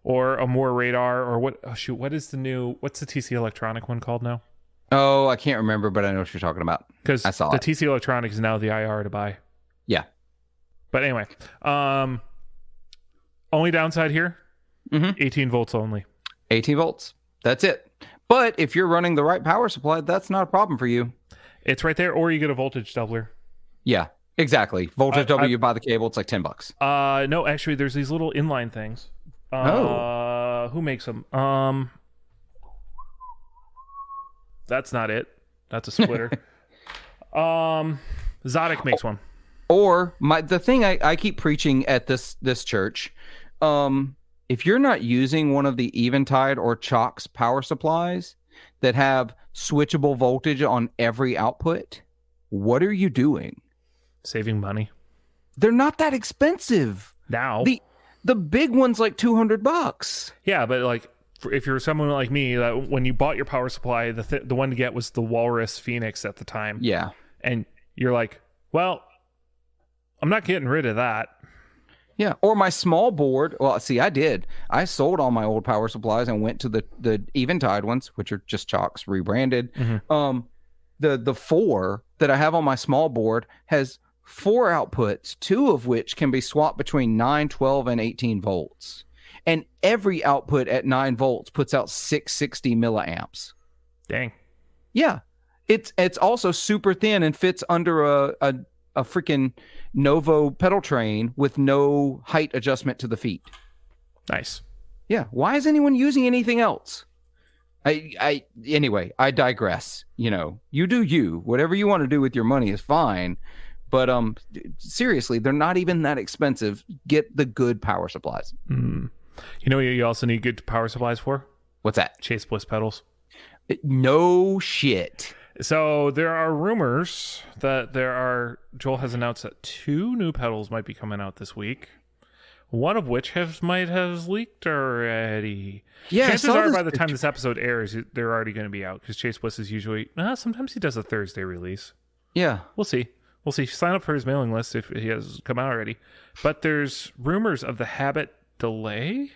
Or a more radar, or what is what's the TC Electronic one called now? Oh, I can't remember, but I know what you're talking about. Because the TC Electronic is now the IR to buy. Yeah. But anyway, only downside here, 18 volts only. 18 volts. That's it. But if you're running the right power supply, that's not a problem for you. It's right there, or you get a voltage doubler. Yeah, exactly. Voltage doubler, you buy the cable, it's like $10. No, actually, there's these little inline things. Who makes them? That's not it. That's a splitter. Zodic makes one. Or the thing I keep preaching at this church, if you're not using one of the Eventide or Chalk's power supplies that have switchable voltage on every output, what are you doing? Saving money. They're not that expensive. Now. The big one's like $200. Yeah, but like if you're someone like me, that when you bought your power supply, the one to get was the Walrus Phoenix at the time. Yeah. And you're like, well, I'm not getting rid of that. Yeah, or my small board. Well, see, I did. I sold all my old power supplies and went to the Eventide ones, which are just Chalks rebranded. Mm-hmm. The 4 that I have on my small board has 4 outputs, 2 of which can be swapped between 9, 12, and 18 volts. And every output at 9 volts puts out 660 milliamps. Dang. Yeah. It's also super thin and fits under a freaking Novo pedal train with no height adjustment to the feet. Nice. Yeah. Why is anyone using anything else? Anyway, I digress. You do you. Whatever you want to do with your money is fine. But seriously, they're not even that expensive. Get the good power supplies. You know what you also need good power supplies for? What's that? Chase Bliss pedals. No shit. So there are rumors that Joel has announced that 2 new pedals might be coming out this week. One of which might have leaked already. Yeah, chances are by the time this episode airs, they're already going to be out because Chase Bliss is usually sometimes he does a Thursday release. Yeah, we'll see. Sign up for his mailing list if he has come out already. But there's rumors of the Habit Delay.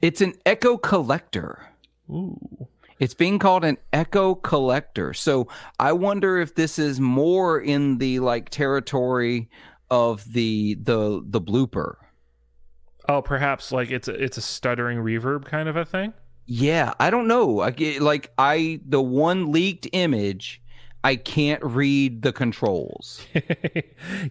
It's an Echo Collector. Ooh. It's being called an Echo Collector. So I wonder if this is more in the territory of the blooper. Oh, perhaps it's a stuttering reverb kind of a thing. Yeah, I don't know. The one leaked image, I can't read the controls.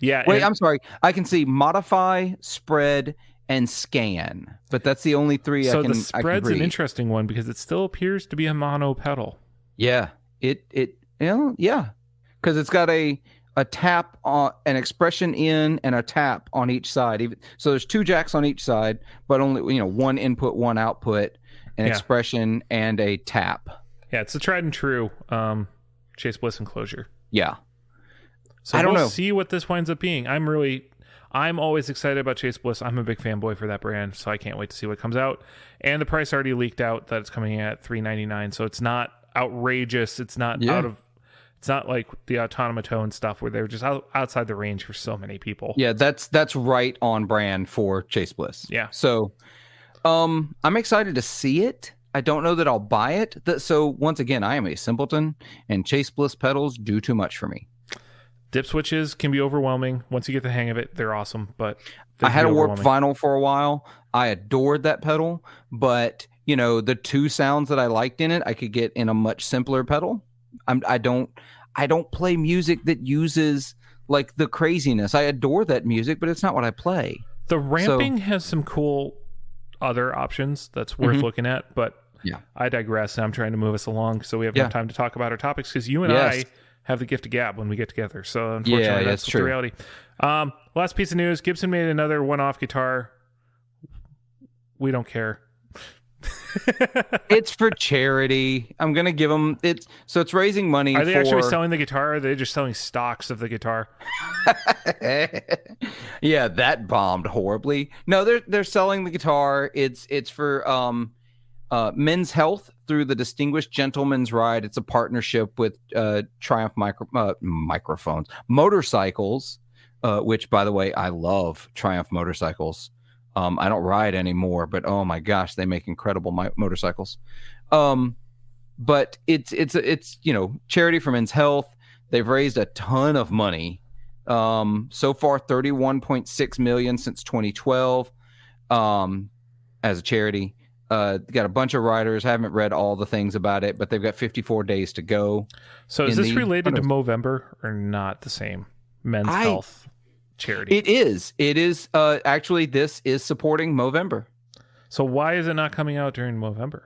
Yeah. Wait, I'm sorry. I can see modify, spread, and scan, but that's the only 3 I can read. So the spread's an interesting one because it still appears to be a mono pedal. Yeah, yeah, because it's got a tap on an expression in and a tap on each side. So there's 2 jacks on each side, but only 1 input, 1 output, an expression and a tap. Yeah, it's a tried and true Chase Bliss enclosure. Yeah. So I don't know. See what this winds up being. I'm always excited about Chase Bliss. I'm a big fanboy for that brand, so I can't wait to see what comes out. And the price already leaked out that it's coming at $399, so it's not outrageous. It's not it's not like the Automatone stuff where they're just outside the range for so many people. Yeah, that's right on brand for Chase Bliss. Yeah. So I'm excited to see it. I don't know that I'll buy it. So once again, I am a simpleton, and Chase Bliss pedals do too much for me. Dip switches can be overwhelming. Once you get the hang of it, they're awesome. But I had a warped vinyl for a while. I adored that pedal, but the 2 sounds that I liked in it, I could get in a much simpler pedal. I don't play music that uses the craziness. I adore that music, but it's not what I play. The ramping has some cool other options that's worth looking at, but yeah, I digress. I'm trying to move us along so we have enough time to talk about our topics because you and I have the gift of gab when we get together. So unfortunately, that's the reality. Last piece of news: Gibson made another one-off guitar. We don't care. It's for charity. I'm gonna give them so it's raising money. Are they actually selling the guitar, or are they just selling stocks of the guitar? Yeah, that bombed horribly. No, they're selling the guitar. It's for Men's Health through the Distinguished Gentleman's Ride. It's a partnership with Triumph Motorcycles, which, by the way, I love Triumph motorcycles. I don't ride anymore, but oh my gosh, they make incredible motorcycles. But it's charity for Men's Health. They've raised a ton of money. So far, 31.6 million since 2012 as a charity. Got a bunch of riders. I haven't read all the things about it, but they've got 54 days to go. So is this related to Movember or not the same? Men's Health charity. It is. Actually, this is supporting Movember. So why is it not coming out during Movember?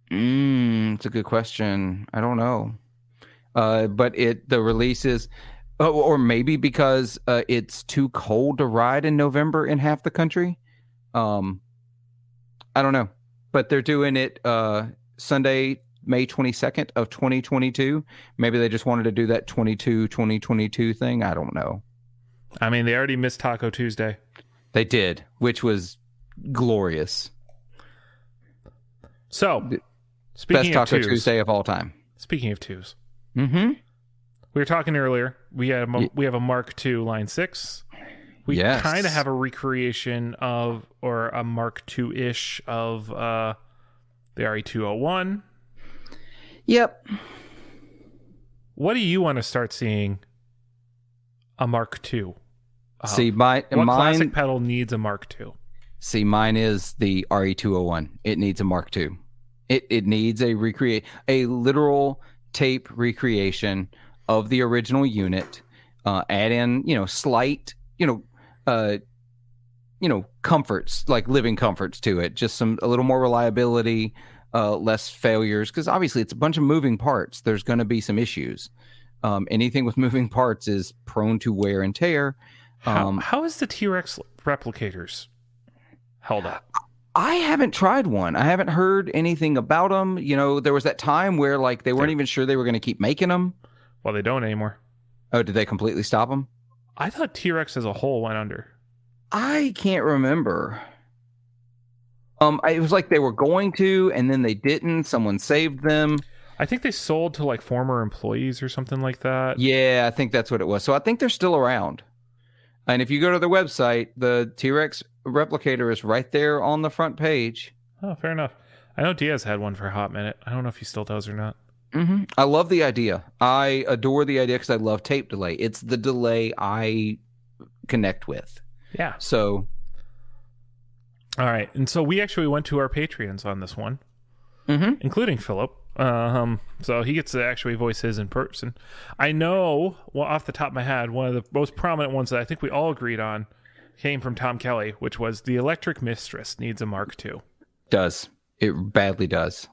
It's a good question. I don't know. But the release is, or maybe because it's too cold to ride in November in half the country. I don't know. But they're doing it Sunday, May 22nd of 2022. Maybe they just wanted to do that 2022 thing. I don't know. I mean, they already missed Taco Tuesday. They did, which was glorious. So, speaking best Taco of twos, Tuesday of all time. Speaking of twos, mm-hmm. We were talking earlier. We have a Mark II Line 6. We kind of have a recreation of, or a Mark II-ish of the RE201. Yep. What do you want to start seeing a Mark II? See, what classic pedal needs a Mark II? See, mine is the RE201. It needs a Mark II. It needs a literal tape recreation of the original unit. Add in, slight, comforts, like living comforts to it. Just a little more reliability, less failures, because obviously it's a bunch of moving parts. There's going to be some issues. Anything with moving parts is prone to wear and tear. How is the T-Rex replicators held up? I haven't tried one. I haven't heard anything about them. There was that time where they weren't even sure they were going to keep making them. Well, they don't anymore. Oh, did they completely stop them? I thought T-Rex as a whole went under. I can't remember. It was like they were going to, and then they didn't. Someone saved them. I think they sold to former employees or something like that. Yeah, I think that's what it was. So I think they're still around. And if you go to their website, the T-Rex replicator is right there on the front page. Oh, fair enough. I know Diaz had one for a hot minute. I don't know if he still does or not. Mm-hmm. I love the idea. I adore the idea because I love tape delay. It's the delay I connect with. Yeah. So. All right. And so we actually went to our Patreons on this one, including Philip. So he gets to actually voice his in person. I know, off the top of my head, one of the most prominent ones that I think we all agreed on came from Tom Kelly, which was the Electric Mistress needs a Mark II. Does. It badly does.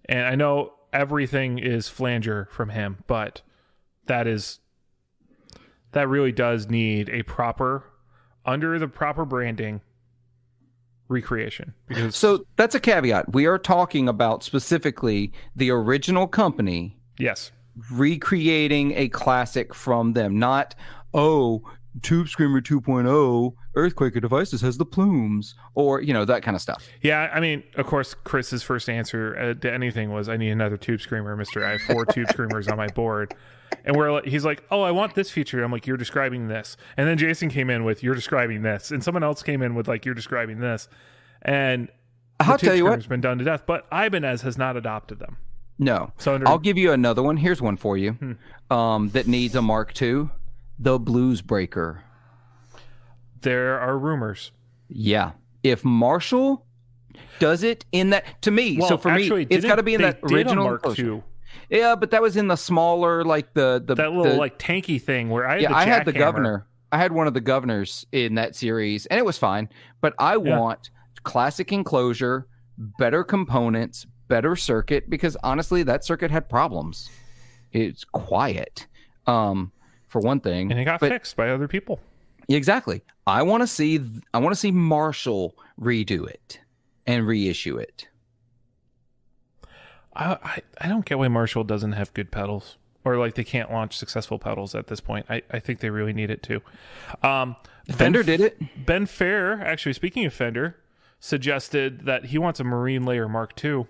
And I know everything is flanger from him, but that really does need a proper, under the proper branding, recreation. So that's a caveat. We are talking about specifically the original company. Yes. Recreating a classic from them, not, Tube Screamer 2.0 Earthquaker Devices has the plumes, or that kind of stuff. Yeah, I mean, of course, Chris's first answer to anything was, "I need another Tube Screamer, Mister. I have 4 Tube Screamers on my board." And he's like, "Oh, I want this feature." I'm like, "You're describing this." And then Jason came in with, "You're describing this," and someone else came in with "You're describing this." And I'll tell you what, has been done to death, but Ibanez has not adopted them. No. So I'll give you another one. Here's one for you that needs a Mark II. The Blues Breaker. There are rumors. Yeah. If Marshall does it in that, to me, well, so for actually, me, it's got to be in that original Mark II. Yeah, but that was in the smaller, that little tanky thing where I had I had the governor. I had one of the governors in that series, and it was fine. But I want classic enclosure, better components, better circuit, because honestly, that circuit had problems. It's quiet. For one thing, and it got fixed by other people. Exactly. I want to see Marshall redo it. and reissue it. I don't get why Marshall doesn't have good pedals, or like they can't launch successful pedals at this point. I think they really need it too. Fender did it. Ben Fair, actually, speaking of Fender, suggested that he wants a Marine Layer Mark II.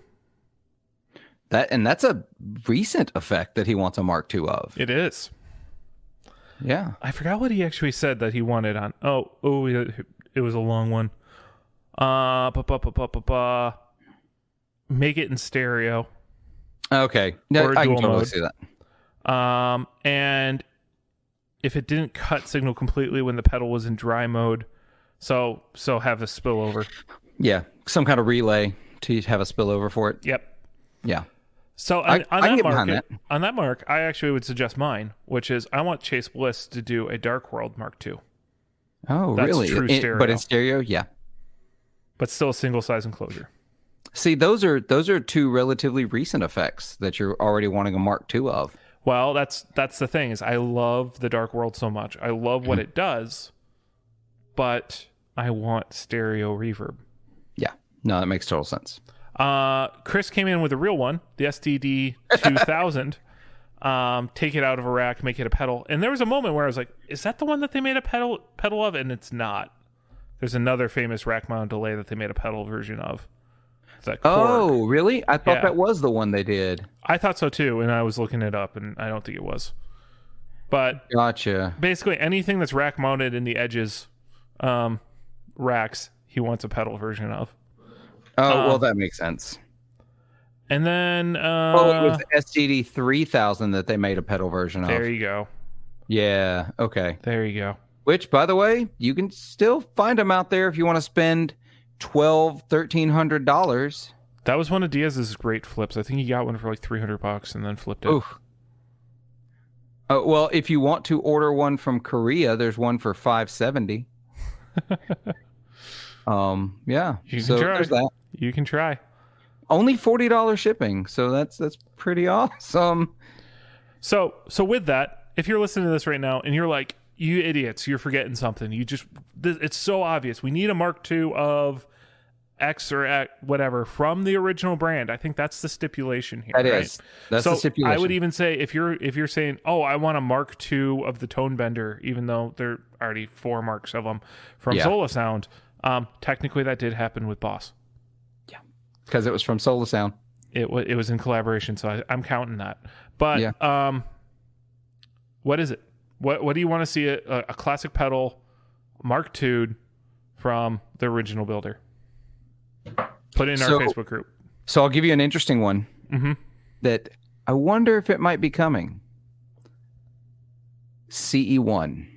That's a recent effect that he wants a Mark II of. It is. Yeah. I forgot what he actually said that he wanted on. It was a long one. Make it in stereo. Okay. No, I can totally see that. And if it didn't cut signal completely when the pedal was in dry mode, so have a spillover. Yeah, some kind of relay to have a spillover for it. Yep. Yeah. So on that mark, I actually would suggest mine, which is I want Chase Bliss to do a Dark World Mark II. Oh, That's really? True stereo. But in stereo, yeah. But still a single size enclosure. See, those are two relatively recent effects that you're already wanting a Mark II of. Well, that's the thing is I love the Dark World so much. I love what it does, but I want stereo reverb. Yeah. No, that makes total sense. Chris came in with a real one, the STD 2000. Take it out of a rack, make it a pedal. And there was a moment where I was like, is that the one that they made a pedal of? And it's not. There's another famous rack mount delay that they made a pedal version of. Oh, really? I thought that was the one they did. I thought so too, and I was looking it up, and I don't think it was. But gotcha. Basically, anything that's rack mounted in the edges, racks, he wants a pedal version of. Oh, well, that makes sense. And then... it was the STD 3000 that they made a pedal version of. There you go. Yeah, okay. There you go. Which, by the way, you can still find them out there if you want to spend $1,300. That was one of Diaz's great flips. I think he got one for like $300 and then flipped it. Oof. Well, if you want to order one from Korea, there's one for $570. Yeah. You can try. There's that. You can try. Only $40 shipping, so that's pretty awesome. So with that, if you're listening to this right now and you're like, you idiots, you're forgetting something. It's so obvious. We need a Mark II of X or X, whatever, from the original brand. I think that's the stipulation here. That's the stipulation. I would even say if you're saying, oh, I want a Mark II of the Tone Bender, even though there are already 4 marks of them from Sola Sound, technically that did happen with Boss. Yeah, because it was from Sola Sound. It was in collaboration, so I'm counting that. But what is it? What do you want to see a classic pedal Mark II from the original builder? Put it in our Facebook group. So I'll give you an interesting one that I wonder if it might be coming. CE1.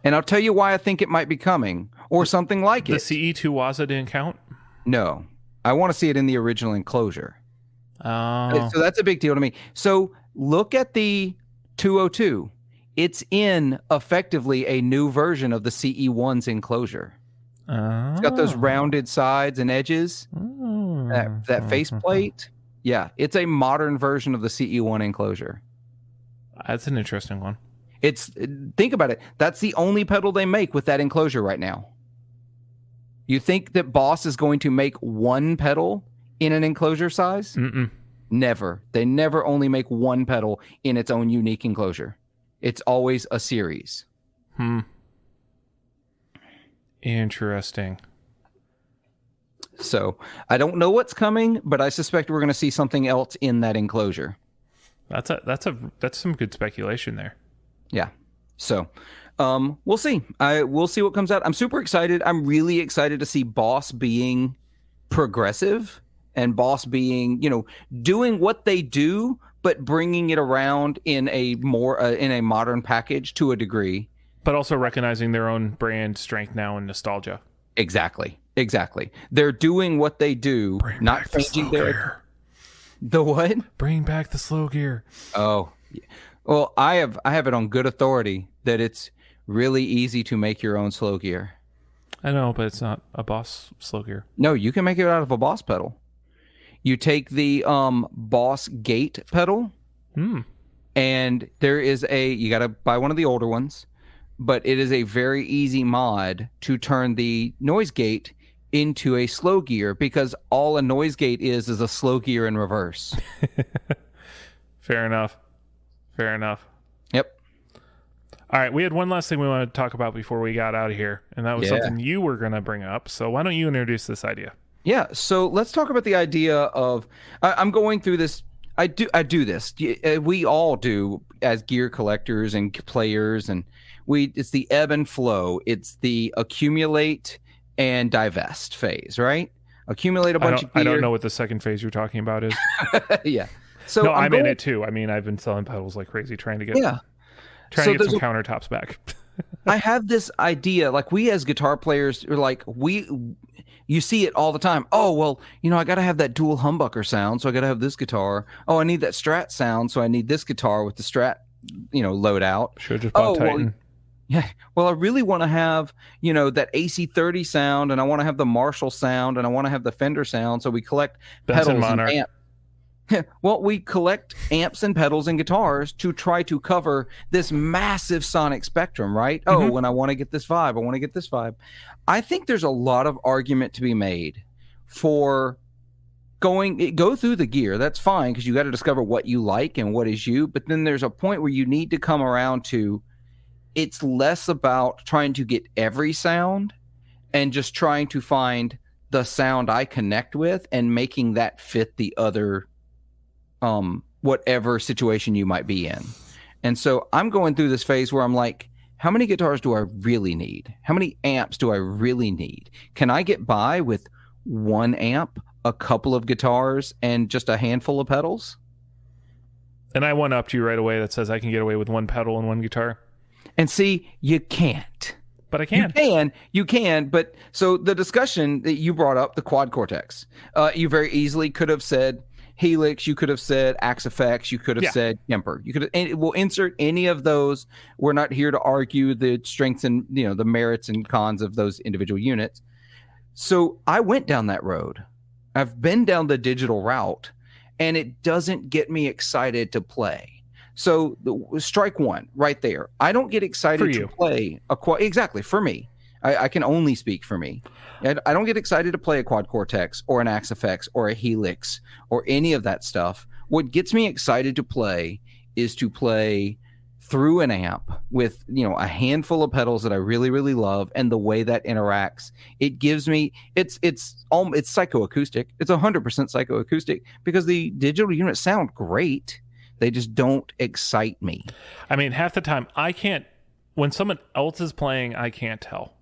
And I'll tell you why I think it might be coming, or something like it. The CE2 Waza didn't count? No. I want to see it in the original enclosure. Oh. So that's a big deal to me. So look at the 202. It's in effectively a new version of the CE1's enclosure. It's got those rounded sides and edges, that faceplate. Yeah, it's a modern version of the CE1 enclosure. That's an interesting one. Think about it. That's the only pedal they make with that enclosure right now. You think that Boss is going to make one pedal in an enclosure size? Mm-mm. Never. They never only make one pedal in its own unique enclosure. It's always a series. Interesting. So I don't know what's coming, but I suspect we're going to see something else in that enclosure. That's some good speculation there. Yeah. So we'll see. We'll see what comes out. I'm super excited. I'm really excited to see Boss being progressive and Boss being, doing what they do, but bringing it around in a more in a modern package to a degree. But also recognizing their own brand strength now and nostalgia. Exactly. They're doing what they do, not changing their... The what? Bring back the slow gear. Oh, well, I have it on good authority that it's really easy to make your own slow gear. I know, but it's not a Boss slow gear. No, you can make it out of a Boss pedal. You take the Boss gate pedal, and there is you got to buy one of the older ones, but it is a very easy mod to turn the noise gate into a slow gear, because all a noise gate is a slow gear in reverse. Fair enough. Yep. All right, we had one last thing we wanted to talk about before we got out of here, and that was something you were going to bring up. So why don't you introduce this idea? Yeah, so let's talk about the idea of I'm going through this. I do this. We all do as gear collectors and players, and it's the ebb and flow. It's the accumulate and divest phase, right? Accumulate a bunch of gear. I don't know what the second phase you're talking about is. Yeah. So no, I'm in it too. I mean, I've been selling pedals like crazy, trying to get some countertops back. I have this idea, like we as guitar players are like, you see it all the time. Oh, well, I got to have that dual humbucker sound, so I got to have this guitar. Oh, I need that Strat sound, so I need this guitar with the Strat, load out. Should have just bought Titan. Well, yeah. Well, I really want to have, that AC30 sound, and I want to have the Marshall sound, and I want to have the Fender sound, so we collect Benson pedals Monarch. and amps. Well, we collect amps and pedals and guitars to try to cover this massive sonic spectrum, right? Oh, when I want to get this vibe, I want to get this vibe. I think there's a lot of argument to be made for go through the gear. That's fine, because you got to discover what you like and what is you. But then there's a point where you need to come around to, it's less about trying to get every sound and just trying to find the sound I connect with and making that fit the other whatever situation you might be in. And so I'm going through this phase where I'm like, how many guitars do I really need? How many amps do I really need? Can I get by with one amp, a couple of guitars, and just a handful of pedals? And I one up to you right away that says I can get away with one pedal and one guitar. And see, you can't. But I can. You can. But so the discussion that you brought up, the quad cortex, you very easily could have said Helix, you could have said Axe Effects, you could have said Kemper. You could, and we'll insert any of those. We're not here to argue the strengths and the merits and cons of those individual units. So I went down that road. I've been down the digital route, and it doesn't get me excited to play. So strike one right there. I don't get excited to play a quad. Exactly, for me. I can only speak for me. I don't get excited to play a quad cortex or an Axe Effects or a Helix or any of that stuff. What gets me excited to play is to play through an amp with a handful of pedals that I really, really love, and the way that interacts. It gives me it's psychoacoustic. It's 100% psychoacoustic, because the digital units sound great. They just don't excite me. I mean, half the time I can't. When someone else is playing, I can't tell.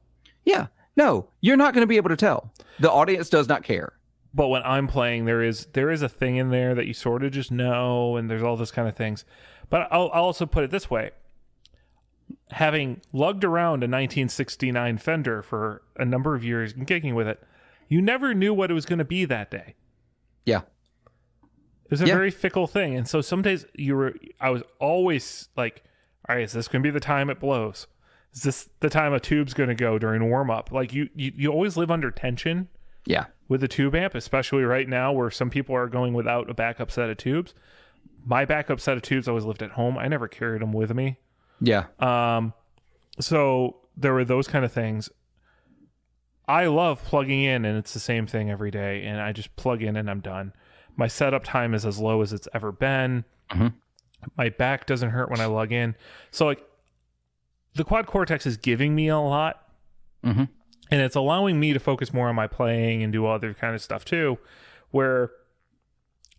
Yeah. No, you're not going to be able to tell. The audience does not care. But when I'm playing, there is a thing in there that you sort of just know, and there's all this kind of things. But I'll also put it this way. Having lugged around a 1969 Fender for a number of years and gigging with it, you never knew what it was going to be that day. Yeah. It was a very fickle thing. And so some days I was always like, all right, is this going to be the time it blows? Is this the time a tube's going to go during warm-up? Like, you always live under tension with a tube amp, especially right now where some people are going without a backup set of tubes. My backup set of tubes always lived at home. I never carried them with me. Yeah. So there were those kind of things. I love plugging in, and it's the same thing every day, and I just plug in and I'm done. My setup time is as low as it's ever been. Mm-hmm. My back doesn't hurt when I log in. So, like, the quad cortex is giving me a lot, and it's allowing me to focus more on my playing and do other kind of stuff too, where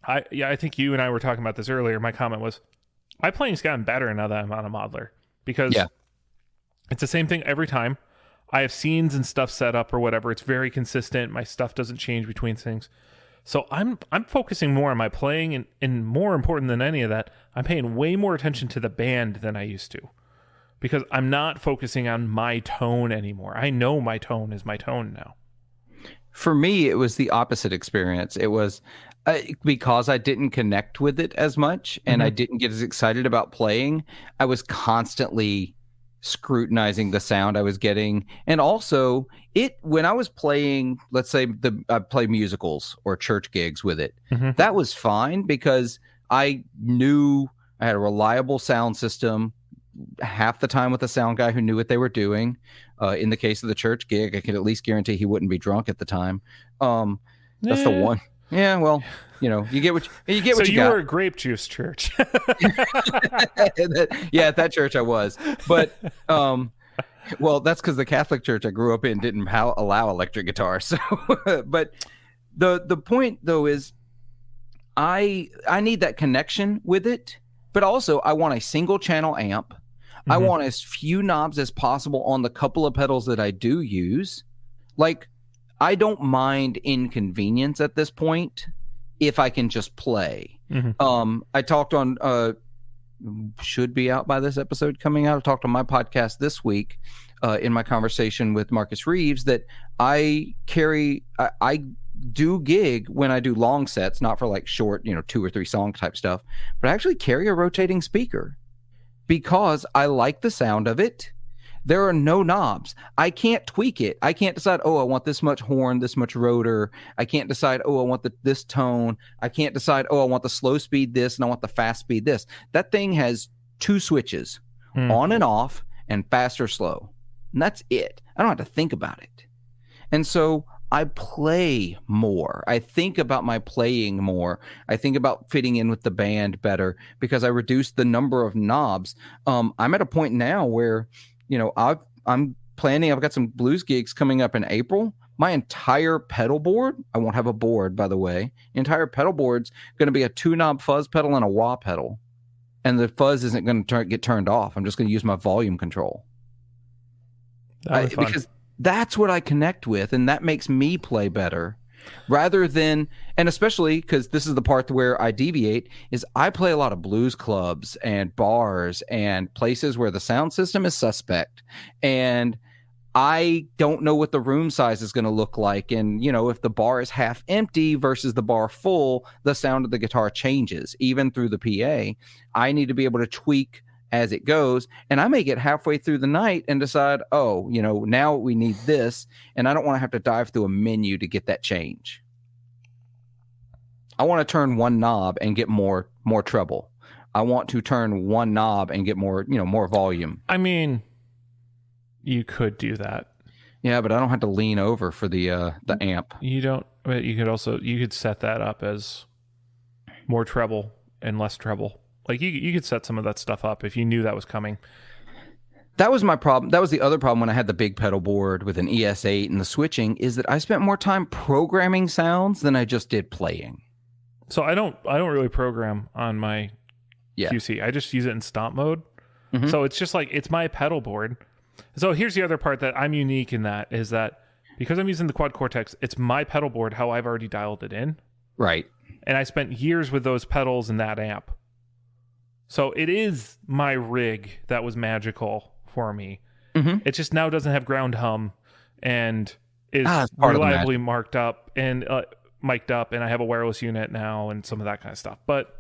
I think you and I were talking about this earlier. My comment was, my playing's gotten better now that I'm on a modeler, because it's the same thing every time. I have scenes and stuff set up or whatever. It's very consistent. My stuff doesn't change between things. So I'm focusing more on my playing, and more important than any of that, I'm paying way more attention to the band than I used to, because I'm not focusing on my tone anymore. I know my tone is my tone now. For me, it was the opposite experience. It was because I didn't connect with it as much, and I didn't get as excited about playing. I was constantly scrutinizing the sound I was getting. And also, when I was playing, let's say I play musicals or church gigs with it, that was fine, because I knew I had a reliable sound system, half the time with a sound guy who knew what they were doing. In the case of the church gig, I could at least guarantee he wouldn't be drunk at the time. That's the one. Yeah, well, you get what you get. So what you you got. were a grape juice church. Yeah, at that church I was, but well, that's because the Catholic church I grew up in didn't allow electric guitar. So, but the point though is, I need that connection with it, but also I want a single channel amp. I want as few knobs as possible on the couple of pedals that I do use. Like, I don't mind inconvenience at this point if I can just play. I talked on should be out by this episode coming out. I talked on my podcast this week in my conversation with Marcus Reeves that I do gig when I do long sets, not for like short, 2 or 3 song type stuff, but I actually carry a rotating speaker because I like the sound of it. There are no knobs. I can't tweak it. I can't decide, I want this much horn, this much rotor. I can't decide, I want this tone. I can't decide, I want the slow speed this and I want the fast speed this. That thing has 2 switches, on and off, and fast or slow. And that's it. I don't have to think about it. And so I play more. I think about my playing more. I think about fitting in with the band better because I reduced the number of knobs. I'm at a point now where, I'm planning. I've got some blues gigs coming up in April. My entire pedal board, I won't have a board, by the way. The entire pedal board's going to be a 2-knob fuzz pedal and a wah pedal. And the fuzz isn't going to get turned off. I'm just going to use my volume control. Because that's what I connect with, and that makes me play better. Rather than, and especially because this is the part where I deviate, is I play a lot of blues clubs and bars and places where the sound system is suspect. And I don't know what the room size is going to look like. And, if the bar is half empty versus the bar full, the sound of the guitar changes, even through the PA. I need to be able to tweak as it goes. And I may get halfway through the night and decide, now we need this. And I don't want to have to dive through a menu to get that change. I want to turn one knob and get more treble. I want to turn one knob and get more volume. I mean, you could do that. Yeah, but I don't have to lean over for the amp. You don't, but you could set that up as more treble and less treble. Like you could set some of that stuff up if you knew that was coming. That was my problem. That was the other problem when I had the big pedal board with an ES8 and the switching, is that I spent more time programming sounds than I just did playing. So I don't really program on my QC. I just use it in stomp mode. So it's just like, it's my pedal board. So here's the other part that I'm unique in, that is that because I'm using the Quad Cortex, it's my pedal board how I've already dialed it in. Right. And I spent years with those pedals and that amp. So it is my rig that was magical for me. It just now doesn't have ground hum and is reliably marked up and mic'd up, and I have a wireless unit now and some of that kind of stuff. But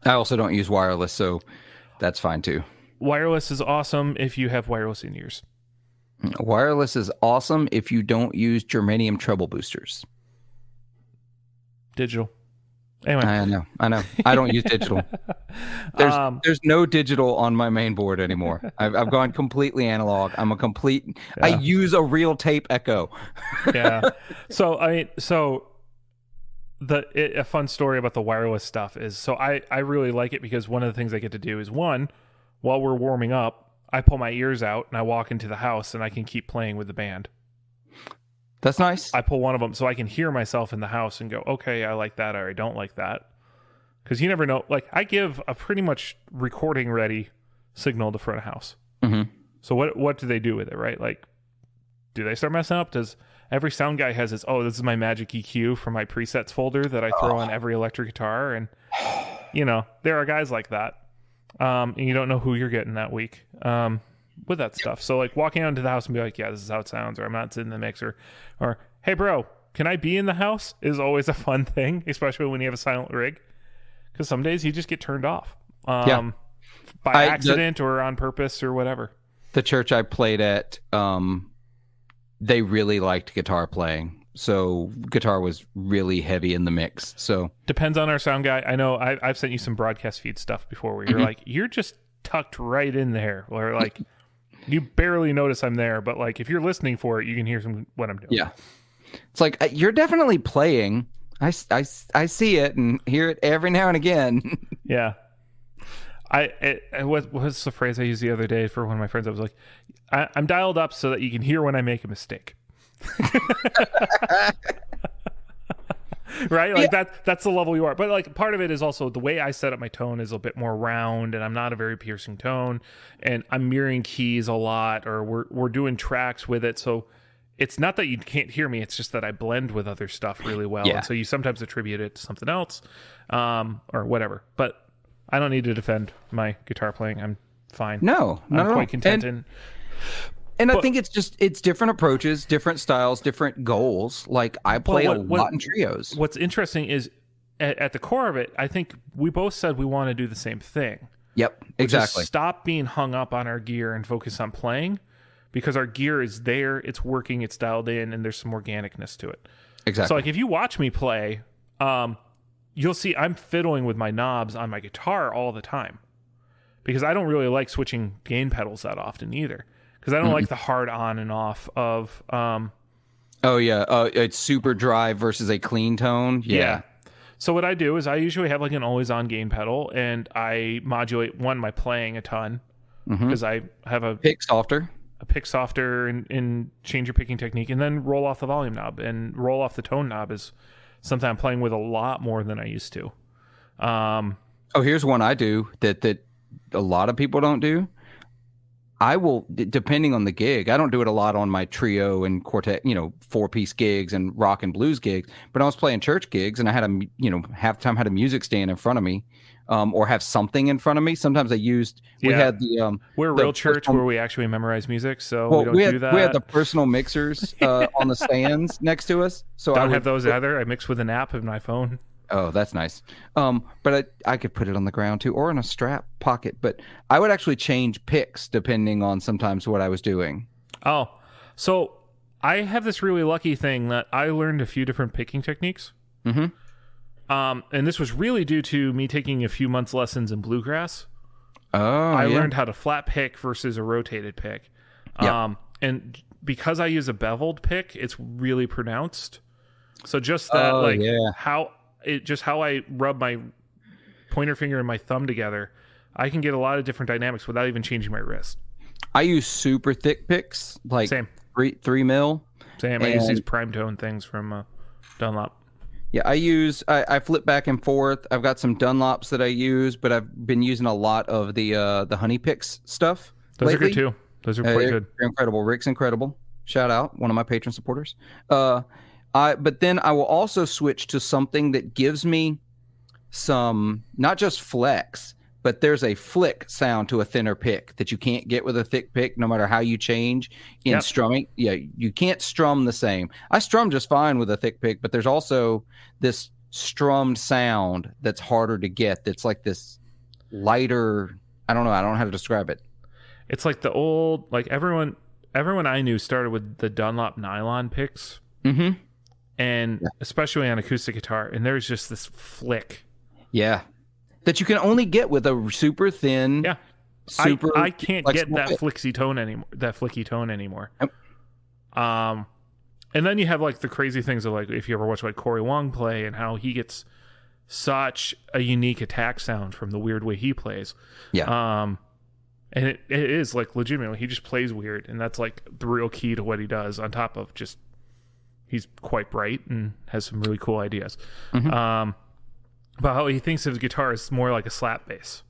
I also don't use wireless, so that's fine too. Wireless is awesome if you have wireless in-ears. Wireless is awesome if you don't use germanium treble boosters. Digital. Anyway. I know. I don't use digital. There's no digital on my main board anymore. I've gone completely analog. I use a real tape echo. Yeah. So a fun story about the wireless stuff is, so I really like it because one of the things I get to do is, one, while we're warming up, I pull my ears out and I walk into the house and I can keep playing with the band. That's nice. I pull one of them so I can hear myself in the house and go, okay, I like that or I don't like that. Because you never know. Like, I give a pretty much recording ready signal to front of house. So what do they do with it, right? Like, do they start messing up? Does every sound guy has this, this is my magic EQ from my presets folder that I throw on every electric guitar? And, there are guys like that. And you don't know who you're getting that week. With that stuff. So like walking out into the house and be like, yeah, this is how it sounds, or I'm not sitting in the mixer, or hey bro, can I be in the house, is always a fun thing, especially when you have a silent rig, because some days you just get turned off by accident or on purpose or whatever. The church I played at, they really liked guitar playing, so guitar was really heavy in the mix. So depends on our sound guy. I know I've sent you some broadcast feed stuff before where you're like, you're just tucked right in there, where like you barely notice I'm there, but like if you're listening for it, you can hear what I'm doing. Yeah, it's like you're definitely playing. I see it and hear it every now and again. Yeah. What's the phrase I used the other day for one of my friends? I was like, I'm dialed up so that you can hear when I make a mistake. Right? Like that's the level you are. But like part of it is also the way I set up my tone is a bit more round, and I'm not a very piercing tone, and I'm mirroring keys a lot, or we're doing tracks with it. So it's not that you can't hear me, it's just that I blend with other stuff really well. Yeah. And so you sometimes attribute it to something else, or whatever. But I don't need to defend my guitar playing. I'm fine. No, I'm quite content And I think it's different approaches, different styles, different goals. Like I play a lot in trios. What's interesting is at the core of it, I think we both said we want to do the same thing. Yep, exactly. Stop being hung up on our gear and focus on playing, because our gear is there, it's working, it's dialed in, and there's some organicness to it. Exactly. So like if you watch me play, you'll see I'm fiddling with my knobs on my guitar all the time, because I don't really like switching gain pedals that often either. Because I don't like the hard on and off of... it's super dry versus a clean tone. Yeah. So what I do is I usually have like an always on gain pedal, and I modulate my playing a ton, because I have a pick softer and change your picking technique, and then roll off the volume knob, and roll off the tone knob is something I'm playing with a lot more than I used to. Here's one I do that a lot of people don't do. I will, depending on the gig, I don't do it a lot on my trio and quartet, 4-piece gigs and rock and blues gigs, but I was playing church gigs and I had half the time had a music stand in front of me, or have something in front of me. Sometimes I used, we had we're a real church where we actually memorize music, so we don't do that. We had the personal mixers on the stands next to us. So I don't have those either. I mix with an app of my phone. Oh, that's nice. But I could put it on the ground too, or in a strap pocket. But I would actually change picks depending on sometimes what I was doing. Oh, so I have this really lucky thing that I learned a few different picking techniques. And this was really due to me taking a few months lessons in bluegrass. I learned how to flat pick versus a rotated pick. And because I use a beveled pick, it's really pronounced. So just that, how I rub my pointer finger and my thumb together, I can get a lot of different dynamics without even changing my wrist. I use super thick picks, like Same. 3 mil. Same. I use these prime tone things from Dunlop. Yeah, I flip back and forth. I've got some Dunlops that I use, but I've been using a lot of the Honey Picks stuff. Those lately. are good too. Those are quite good. They're incredible. Rick's incredible. Shout out, one of my patron supporters. But then I will also switch to something that gives me some, not just flex, but there's a flick sound to a thinner pick that you can't get with a thick pick, no matter how you change in strumming. Yeah, you can't strum the same. I strum just fine with a thick pick, but there's also this strummed sound that's harder to get. That's like this lighter. I don't know how to describe it. It's like the old, like everyone I knew started with the Dunlop nylon picks. Mm-hmm. And especially on acoustic guitar, and there's just this flick. Yeah. That you can only get with a super thin. Yeah. I can't get that flicky tone anymore. Yep. And then you have like the crazy things of like, if you ever watch like Corey Wong play and how he gets such a unique attack sound from the weird way he plays. Yeah. And it is like legitimately, he just plays weird, and that's like the real key to what he does, on top of just he's quite bright and has some really cool ideas. Mm-hmm. But how he thinks of his guitar is more like a slap bass.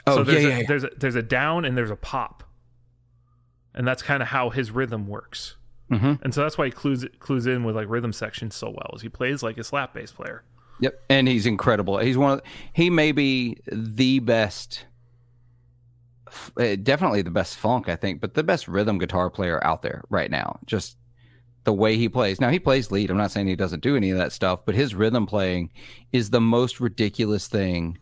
Oh, so there's a down and there's a pop, and that's kind of how his rhythm works. Mm-hmm. And so that's why he clues in with like rhythm sections so well, is he plays like a slap bass player. Yep, and he's incredible. He may be the best, definitely the best funk, I think, but the best rhythm guitar player out there right now. Just the way he plays. Now, he plays lead. I'm not saying he doesn't do any of that stuff, but his rhythm playing is the most ridiculous thing.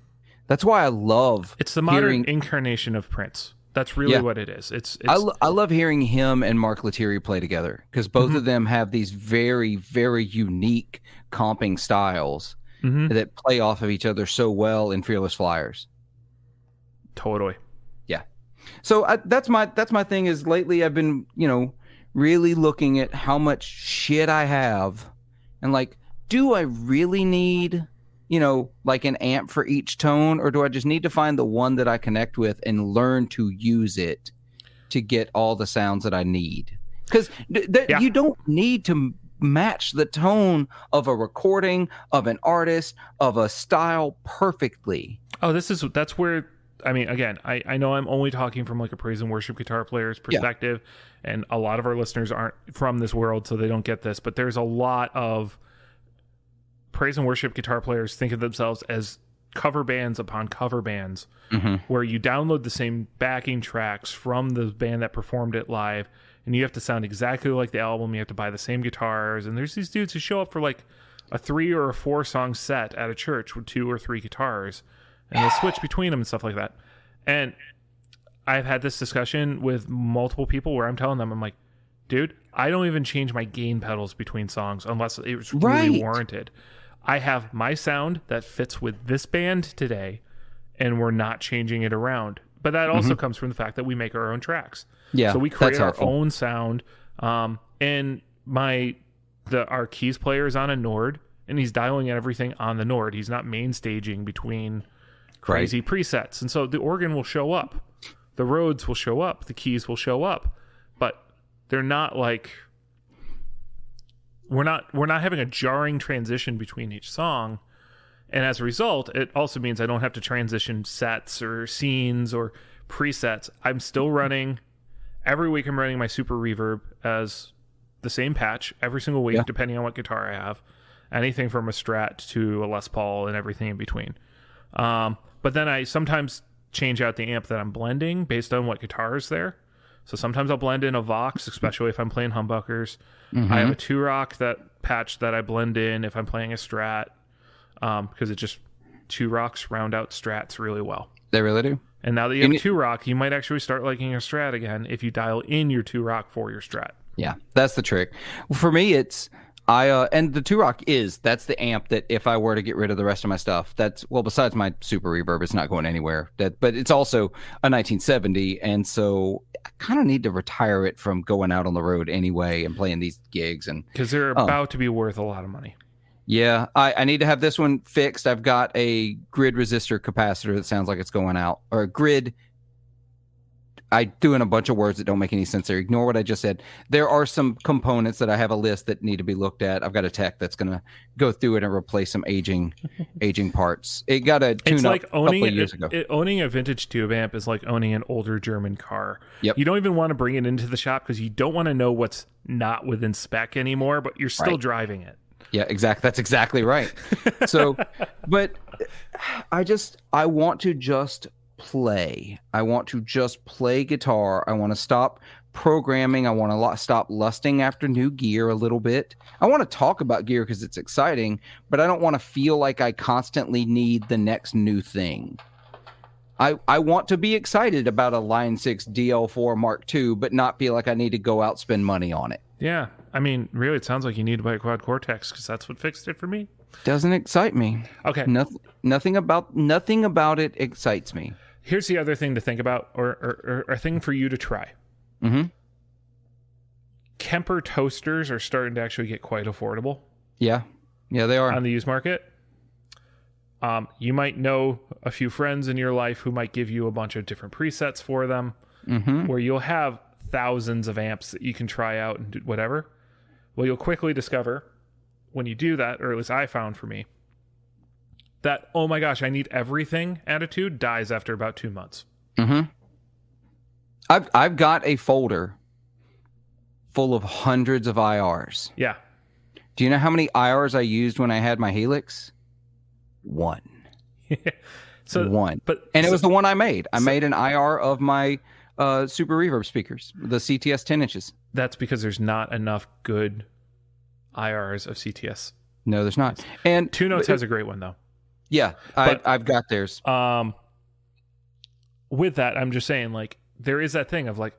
That's why I love... It's the modern incarnation of Prince. That's really what it is. I love hearing him and Mark Lettieri play together, because both of them have these very, very unique comping styles that play off of each other so well in Fearless Flyers. Totally. So that's my thing is lately I've been, really looking at how much shit I have and like, do I really need, like an amp for each tone, or do I just need to find the one that I connect with and learn to use it to get all the sounds that I need? Because you don't need to match the tone of a recording, of an artist, of a style perfectly. Oh, that's where, I mean, again, I know I'm only talking from like a praise and worship guitar player's perspective, and a lot of our listeners aren't from this world, so they don't get this, but there's a lot of praise and worship guitar players think of themselves as cover bands upon cover bands, where you download the same backing tracks from the band that performed it live, and you have to sound exactly like the album. You have to buy the same guitars, and there's these dudes who show up for like a 3 or a 4 song set at a church with 2 or 3 guitars, and they'll switch between them and stuff like that. And I've had this discussion with multiple people where I'm telling them, I'm like, dude, I don't even change my gain pedals between songs unless it's really warranted. I have my sound that fits with this band today, and we're not changing it around. But that also comes from the fact that we make our own tracks. Yeah, so we create our own sound. And our keys player is on a Nord, and he's dialing in everything on the Nord. He's not main staging between crazy presets. And so the organ will show up, the Rhodes will show up, the keys will show up, but they're not like, we're not having a jarring transition between each song. And as a result, it also means I don't have to transition sets or scenes or presets. I'm still running, every week I'm running my Super Reverb as the same patch every single week, depending on what guitar I have. Anything from a Strat to a Les Paul and everything in between. But then I sometimes change out the amp that I'm blending based on what guitar is there. So sometimes I'll blend in a Vox, especially if I'm playing humbuckers. I have a 2-rock patch that I blend in if I'm playing a Strat, because it just 2-rocks round out Strats really well. They really do. And now that you have 2-rock, you might actually start liking your Strat again if you dial in your 2-rock for your Strat. Yeah, that's the trick. For me, it's and the 2-rock that's the amp that if I were to get rid of the rest of my stuff, besides my Super Reverb, it's not going anywhere. But it's also a 1970, and so I kind of need to retire it from going out on the road anyway and playing these gigs, and because they're about to be worth a lot of money. Yeah, I need to have this one fixed. I've got a grid resistor capacitor that sounds like it's going out, or a grid. I doing a bunch of words that don't make any sense there. Ignore what I just said. There are some components that I have a list that need to be looked at. I've got a tech that's going to go through it and replace some aging parts. It got a tune-up a couple of years ago. Owning a vintage tube amp is like owning an older German car. Yep. You don't even want to bring it into the shop because you don't want to know what's not within spec anymore, but you're still driving it. Yeah, exactly. That's exactly right. So, but I want to just play. I want to just play guitar. I want to stop programming. I want to stop lusting after new gear a little bit. I want to talk about gear because it's exciting, but I don't want to feel like I constantly need the next new thing. I want to be excited about a Line 6 DL4 Mark II, but not feel like I need to go out and spend money on it. Yeah. I mean, really, it sounds like you need to buy a Quad Cortex because that's what fixed it for me. Doesn't excite me. Okay. Nothing about it excites me. Here's the other thing to think about, or a thing for you to try. Kemper toasters are starting to actually get quite affordable. Yeah, they are. On the used market. You might know a few friends in your life who might give you a bunch of different presets for them, where you'll have thousands of amps that you can try out and do whatever. Well, you'll quickly discover when you do that, or at least I found for me, that, oh my gosh, I need everything attitude dies after about 2 months. I've got a folder full of hundreds of IRs. Yeah. Do you know how many IRs I used when I had my Helix? 1. One. It was the one I made. I made an IR of my Super Reverb speakers, the CTS 10 inches. That's because there's not enough good IRs of CTS. No, there's not. And Two Notes has a great one, though. Yeah, I've got theirs. With that, I'm just saying, like, there is that thing of, like,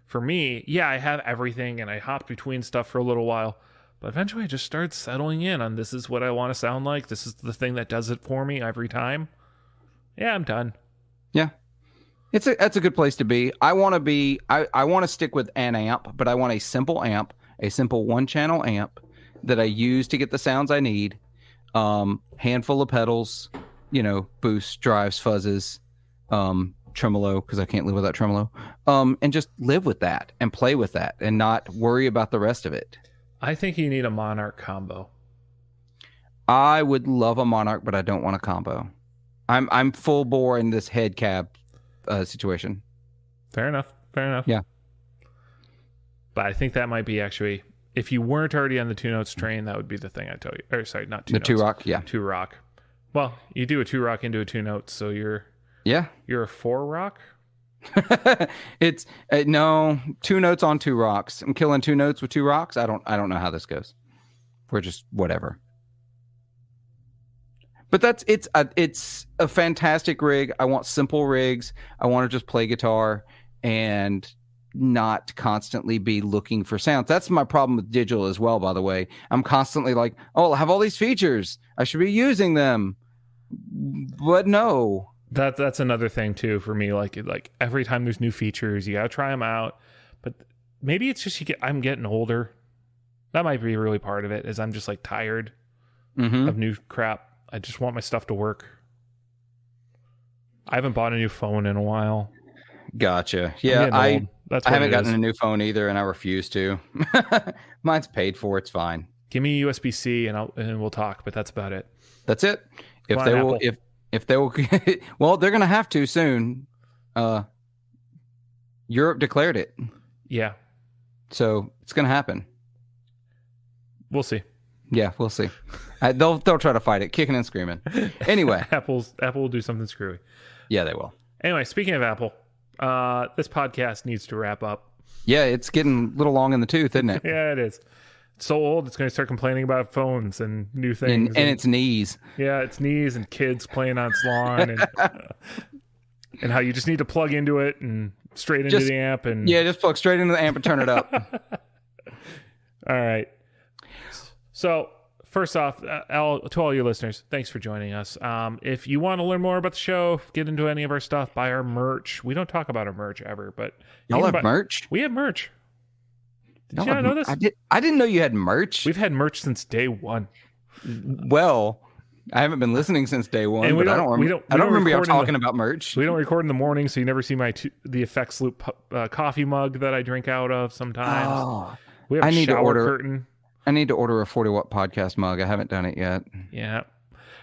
for me, yeah, I have everything, and I hopped between stuff for a little while, but eventually I just started settling in on this is what I want to sound like. This is the thing that does it for me every time. Yeah, I'm done. Yeah. That's a good place to be. I want to stick with an amp, but I want a simple 1-channel amp that I use to get the sounds I need. Handful of pedals, boosts, drives, fuzzes, tremolo, because I can't live without tremolo. And just live with that and play with that and not worry about the rest of it. I think you need a Monarch combo. I would love a Monarch, but I don't want a combo. I'm full bore in this head cab situation. Fair enough. Yeah. But I think that might be actually, if you weren't already on the 2-notes train, that would be the thing I tell you. Or sorry, not 2 notes. The 2-rock, yeah. 2-rock. Well, you do a 2-rock into a 2-notes, so you're a 4-rock? It's no 2 notes on 2 rocks. I'm killing 2 notes with 2 rocks. I don't know how this goes. We're just whatever. But it's a fantastic rig. I want simple rigs. I want to just play guitar and not constantly be looking for sounds. That's my problem with digital as well, by the way. I'm constantly like, oh, I have all these features. I should be using them. But no. That's another thing too for me. Like every time there's new features, you gotta try them out. But maybe it's just I'm getting older. That might be really part of it. Is I'm just like tired of new crap. I just want my stuff to work. I haven't bought a new phone in a while. Gotcha. Yeah, I haven't gotten a new phone either, and I refuse to. Mine's paid for. It's fine. Give me USB-C and we'll talk. But that's about it. That's it. If they will, well, they're gonna have to soon. Europe declared it. Yeah. So it's gonna happen. We'll see. Yeah, we'll see. They'll try to fight it, kicking and screaming. Anyway, Apple will do something screwy. Yeah, they will. Anyway, speaking of Apple, this podcast needs to wrap up. Yeah, it's getting a little long in the tooth, isn't it? Yeah, it is. It's so old, it's going to start complaining about phones and new things. And its knees. Yeah, its knees and kids playing on its lawn and how you just need to plug into it and straight into the amp. Yeah, just plug straight into the amp and turn it up. All right. So, first off, to all you listeners, thanks for joining us. If you want to learn more about the show, get into any of our stuff, buy our merch. We don't talk about our merch ever, but y'all have merch? We have merch. Did you not know this? I didn't know you had merch. We've had merch since day one. Well, I haven't been listening since day one, but I don't remember y'all talking about merch. We don't record in the morning, so you never see the Effects Loop coffee mug that I drink out of sometimes. Oh, we have a shower curtain. I need to order a 40-watt podcast mug. I haven't done it yet. Yeah.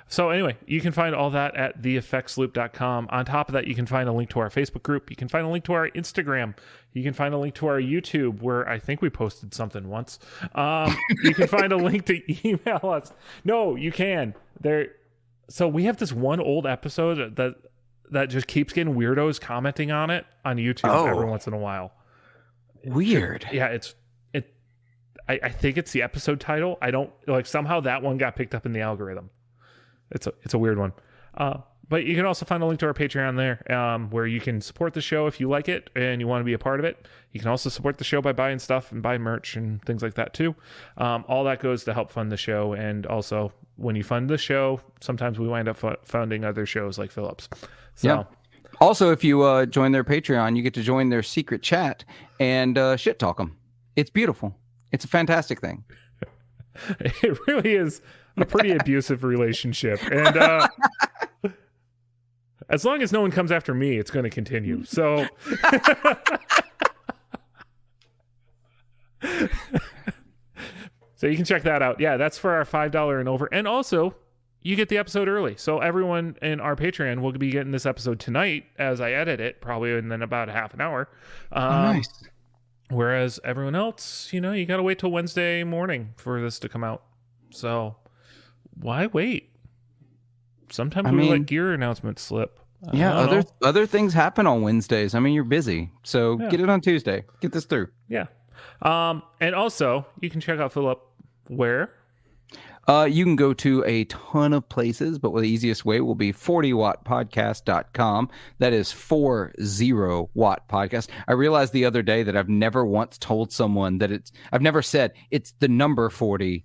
So anyway, you can find all that at theeffectsloop.com. On top of that, you can find a link to our Facebook group. You can find a link to our Instagram. You can find a link to our YouTube, where I think we posted something once. You can find a link to email us. No, you can. So we have this one old episode that just keeps getting weirdos commenting on it on YouTube every once in a while. Weird. Yeah, I think it's the episode title. I don't somehow that one got picked up in the algorithm. It's a weird one. But you can also find a link to our Patreon there, where you can support the show if you like it and you want to be a part of it. You can also support the show by buying stuff and buy merch and things like that too. All that goes to help fund the show. And also, when you fund the show, sometimes we wind up funding other shows like Phillips. So. Yeah. Also, if you join their Patreon, you get to join their secret chat and shit talk them. It's beautiful. It's a fantastic thing. It really is a pretty abusive relationship. And as long as no one comes after me, it's going to continue. So so you can check that out. Yeah, that's for our $5 and over. And also, you get the episode early. So everyone in our Patreon will be getting this episode tonight as I edit it, probably in about a half an hour. Nice. Whereas everyone else, you got to wait till Wednesday morning for this to come out. So why wait? Sometimes we let gear announcements slip. Yeah, other things happen on Wednesdays. I mean, you're busy. So get it on Tuesday. Get this through. Yeah. And also, you can check out Philip where? You can go to a ton of places, but the easiest way will be 40wattpodcast.com. That is 40watt podcast. I realized the other day that I've never once told someone that I've never said it's the number 40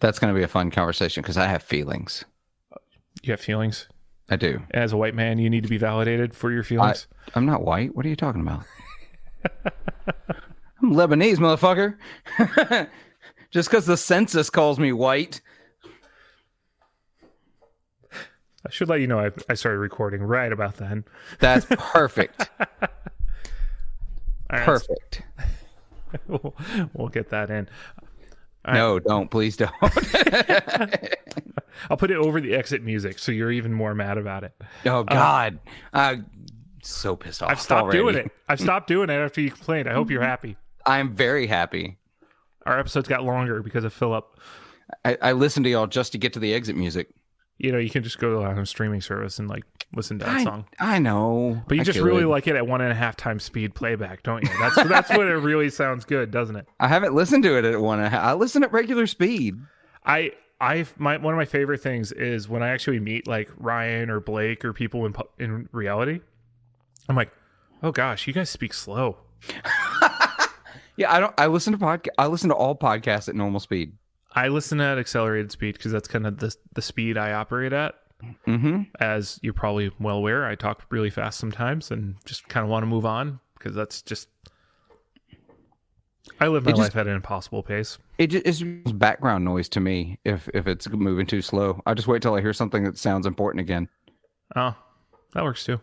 That's going to be a fun conversation because I have feelings. You have feelings? I do. As a white man, you need to be validated for your feelings. I'm not white. What are you talking about? I'm Lebanese, motherfucker. Just because the census calls me white. I should let you know I started recording right about then. That's perfect. Right, perfect. We'll get that in. No, don't. Please don't. I'll put it over the exit music so you're even more mad about it. Oh, God. I'm so pissed off. I've stopped already. doing it. I've stopped doing it after you complained. I hope you're happy. I'm very happy. Our episodes got longer because of Philip. I listened to y'all just to get to the exit music. You know, you can just go on a streaming service and like listen to that song. I know. But you just really like it at 1.5 times speed playback, don't you? That's when it really sounds good, doesn't it? I haven't listened to it at 1.5. I listen at regular speed. One of my favorite things is when I actually meet like Ryan or Blake or people in reality. I'm like, oh gosh, you guys speak slow. Yeah, I listen to all podcasts at normal speed. I listen at accelerated speed because that's kind of the speed I operate at. Mm-hmm. As you're probably well aware, I talk really fast sometimes and just kind of want to move on because that's just... I live my life at an impossible pace. It's background noise to me if it's moving too slow. I just wait till I hear something that sounds important again. Oh, that works too.